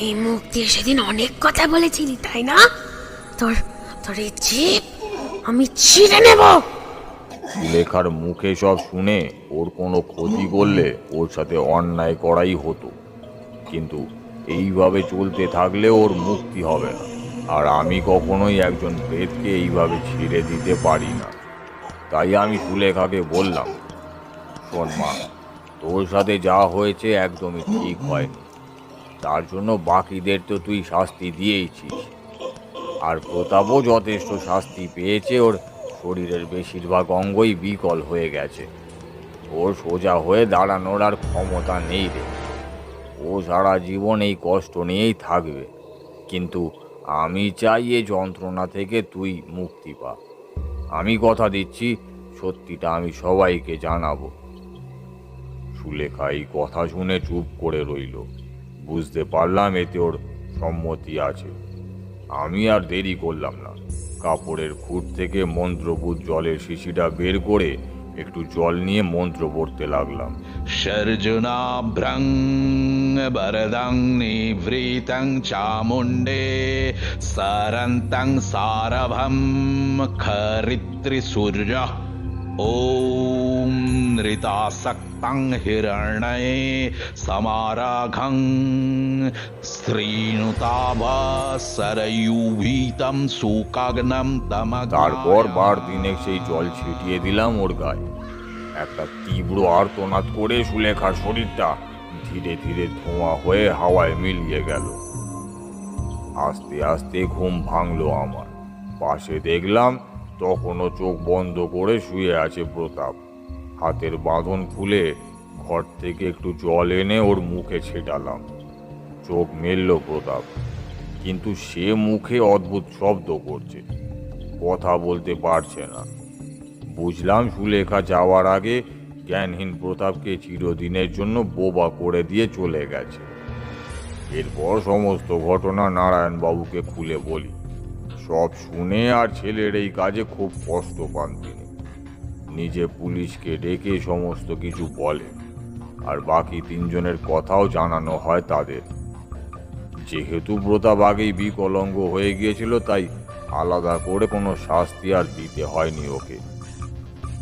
এই মুখ দিয়ে সেদিন অনেক কথা বলেছিলি তাই না? তোর তোর এই জিভ আমি ছিঁড়ে নেব। সুলেখার মুখে সব শুনে ওর কোনো ক্ষতি করলে ওর সাথে অন্যায় করাই হতো, কিন্তু এইভাবে চলতে থাকলে ওর মুক্তি হবে না। আর আমি কখনোই একজন প্রেতকে এইভাবে ছেড়ে দিতে পারি না। তাই আমি সুলেখাকে বললাম, শোন মা, তোর সাথে যা হয়েছে একদমই ঠিক হয়নি, তার জন্য বাকিদের তো তুই শাস্তি দিয়েইছিস। আর প্রতাপও যথেষ্ট শাস্তি পেয়েছে, ওর শরীরের বেশিরভাগ অঙ্গই বিকল হয়ে গেছে, ওর সোজা হয়ে দাঁড়ানোর আর ক্ষমতা নেই রে। ও সারা জীবন এই কষ্ট নিয়েই থাকবে, কিন্তু আমি চাই এই যন্ত্রণা থেকে তুই মুক্তি পা। আমি কথা দিচ্ছি, সত্যিটা আমি সবাইকে জানাবো। সুলেখা এই কথা শুনে চুপ করে রইল। বুঝতে পারলাম এতে ওর সম্মতি আছে। আমি আর দেরি করলাম না, কাপড়ের খুঁট থেকে মন্ত্রপুত জলের শিশিটা বের করে একটু জল নিয়ে মন্ত্র পড়তে লাগলাম। শর্জুনাভ্রং বরদং নিভৃতং চামুণ্ডে সারন্তং সারভম খরিত্রি সূর্য ওম নৃতাসক্তং হিরণ্যে সমারাঘং শ্রীণুতাভসরয়ুভীতম সুকাগ্নম তমগ্ন। তারপর বার দিনে সেই জল ছিটিয়ে দিলাম ওর গায়ে। একটা তীব্র আর্তনাদ করে সুলেখার শরীরটা ধীরে ধীরে ধোঁয়া হয়ে হাওয়ায় মিলিয়ে গেল। আস্তে আস্তে ঘুম ভাঙলো আমার। পাশে দেখলাম তখনও চোখ বন্ধ করে শুয়ে আছে প্রতাপ। হাতের বাঁধন খুলে ঘর থেকে একটু জল এনে ওর মুখে ছেটালাম। চোখ মেলল প্রতাপ, কিন্তু সে মুখে অদ্ভুত শব্দ করছে, কথা বলতে পারছে না। বুঝলাম সুলেখা যাওয়ার আগে জ্ঞানহীন প্রতাপকে চিরদিনের জন্য বোবা করে দিয়ে চলে গেছে। এরপর সমস্ত ঘটনা নারায়ণবাবুকে খুলে বলি। সব শুনে আর ছেলের এই কাজে খুব কষ্ট পান তিনি। নিজে পুলিশকে ডেকে সমস্ত কিছু বলে, আর বাকি 3 জনের কথাও জানানো হয় তাদের। যেহেতু প্রতাপ আগেই বিকলাঙ্গ হয়ে গিয়েছিল, তাই আলাদা করে কোনো শাস্তি আর দিতে হয়নি ওকে।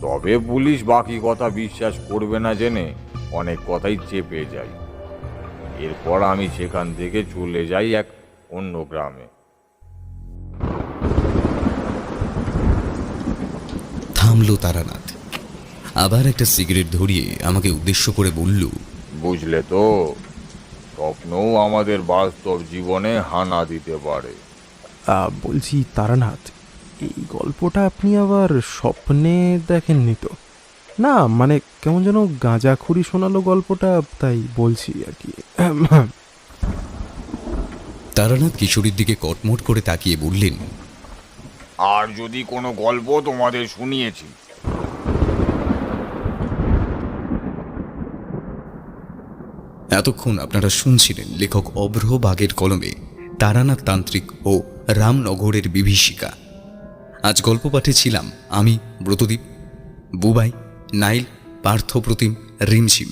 তবে পুলিশ বাকি কথা বিশ্বাস করবে না জেনে অনেক কথাই চেপে যায়। এরপর আমি সেখান থেকে চলে যাই এক অন্য গ্রামে। থামলো তারানাথ, আবার একটা সিগারেট ধরিয়ে আমাকে উদ্দেশ্য করে বলল, বুঝলে তো, স্বপ্নও আমাদের বাস্তব জীবনে হানা দিতে পারে। বলছি তারানাথ, এই গল্পটা আপনি আবার স্বপ্নে দেখেননি তো? না মানে কেমন যেন গাঁজাখুরি শোনালো গল্পটা, তাই বলছি আর কি। তারানাথ কিশোরীর দিকে কটমট করে তাকিয়ে বললেন, আর যদি কোনো গল্প তোমাদের শুনিয়েছি। এতক্ষণ আপনারা শুনছিলেন লেখক অভ্র বাগের কলমে তারানাথ তান্ত্রিক ও রামনগরের বিভীষিকা। আজ গল্প পাঠে ছিলাম আমি ব্রতদীপ, বুবাই, নাইল, পার্থপ্রতিম, রিমঝিম।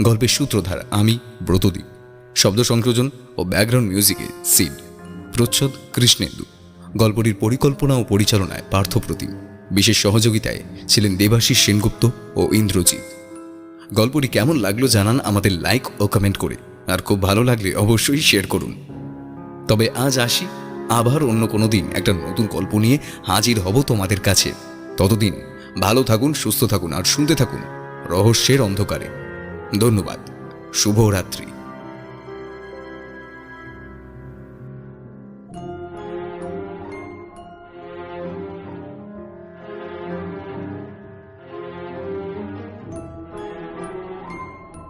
গল্পের সূত্রধার আমি ব্রতদীপ। শব্দ সংযোজন ও ব্যাকগ্রাউন্ড মিউজিকে সিড। প্রচ্ছদ কৃষ্ণেন্দু। গল্পটির পরিকল্পনা ও পরিচালনায় পার্থপ্রতিম। বিশেষ সহযোগিতায় ছিলেন দেবাশিস সেনগুপ্ত ও ইন্দ্রজিৎ। গল্পটি কেমন লাগলো জানান আমাদের লাইক ও কমেন্ট করে, আর খুব ভালো লাগলে অবশ্যই শেয়ার করুন। তবে আজ আসি, আবার অন্য কোনো দিন একটা নতুন গল্প নিয়ে হাজির হব তোমাদের কাছে। ততদিন ভালো থাকুন, সুস্থ থাকুন আর শুনতে থাকুন রহস্যের অন্ধকারে। ধন্যবাদ। শুভরাত্রি।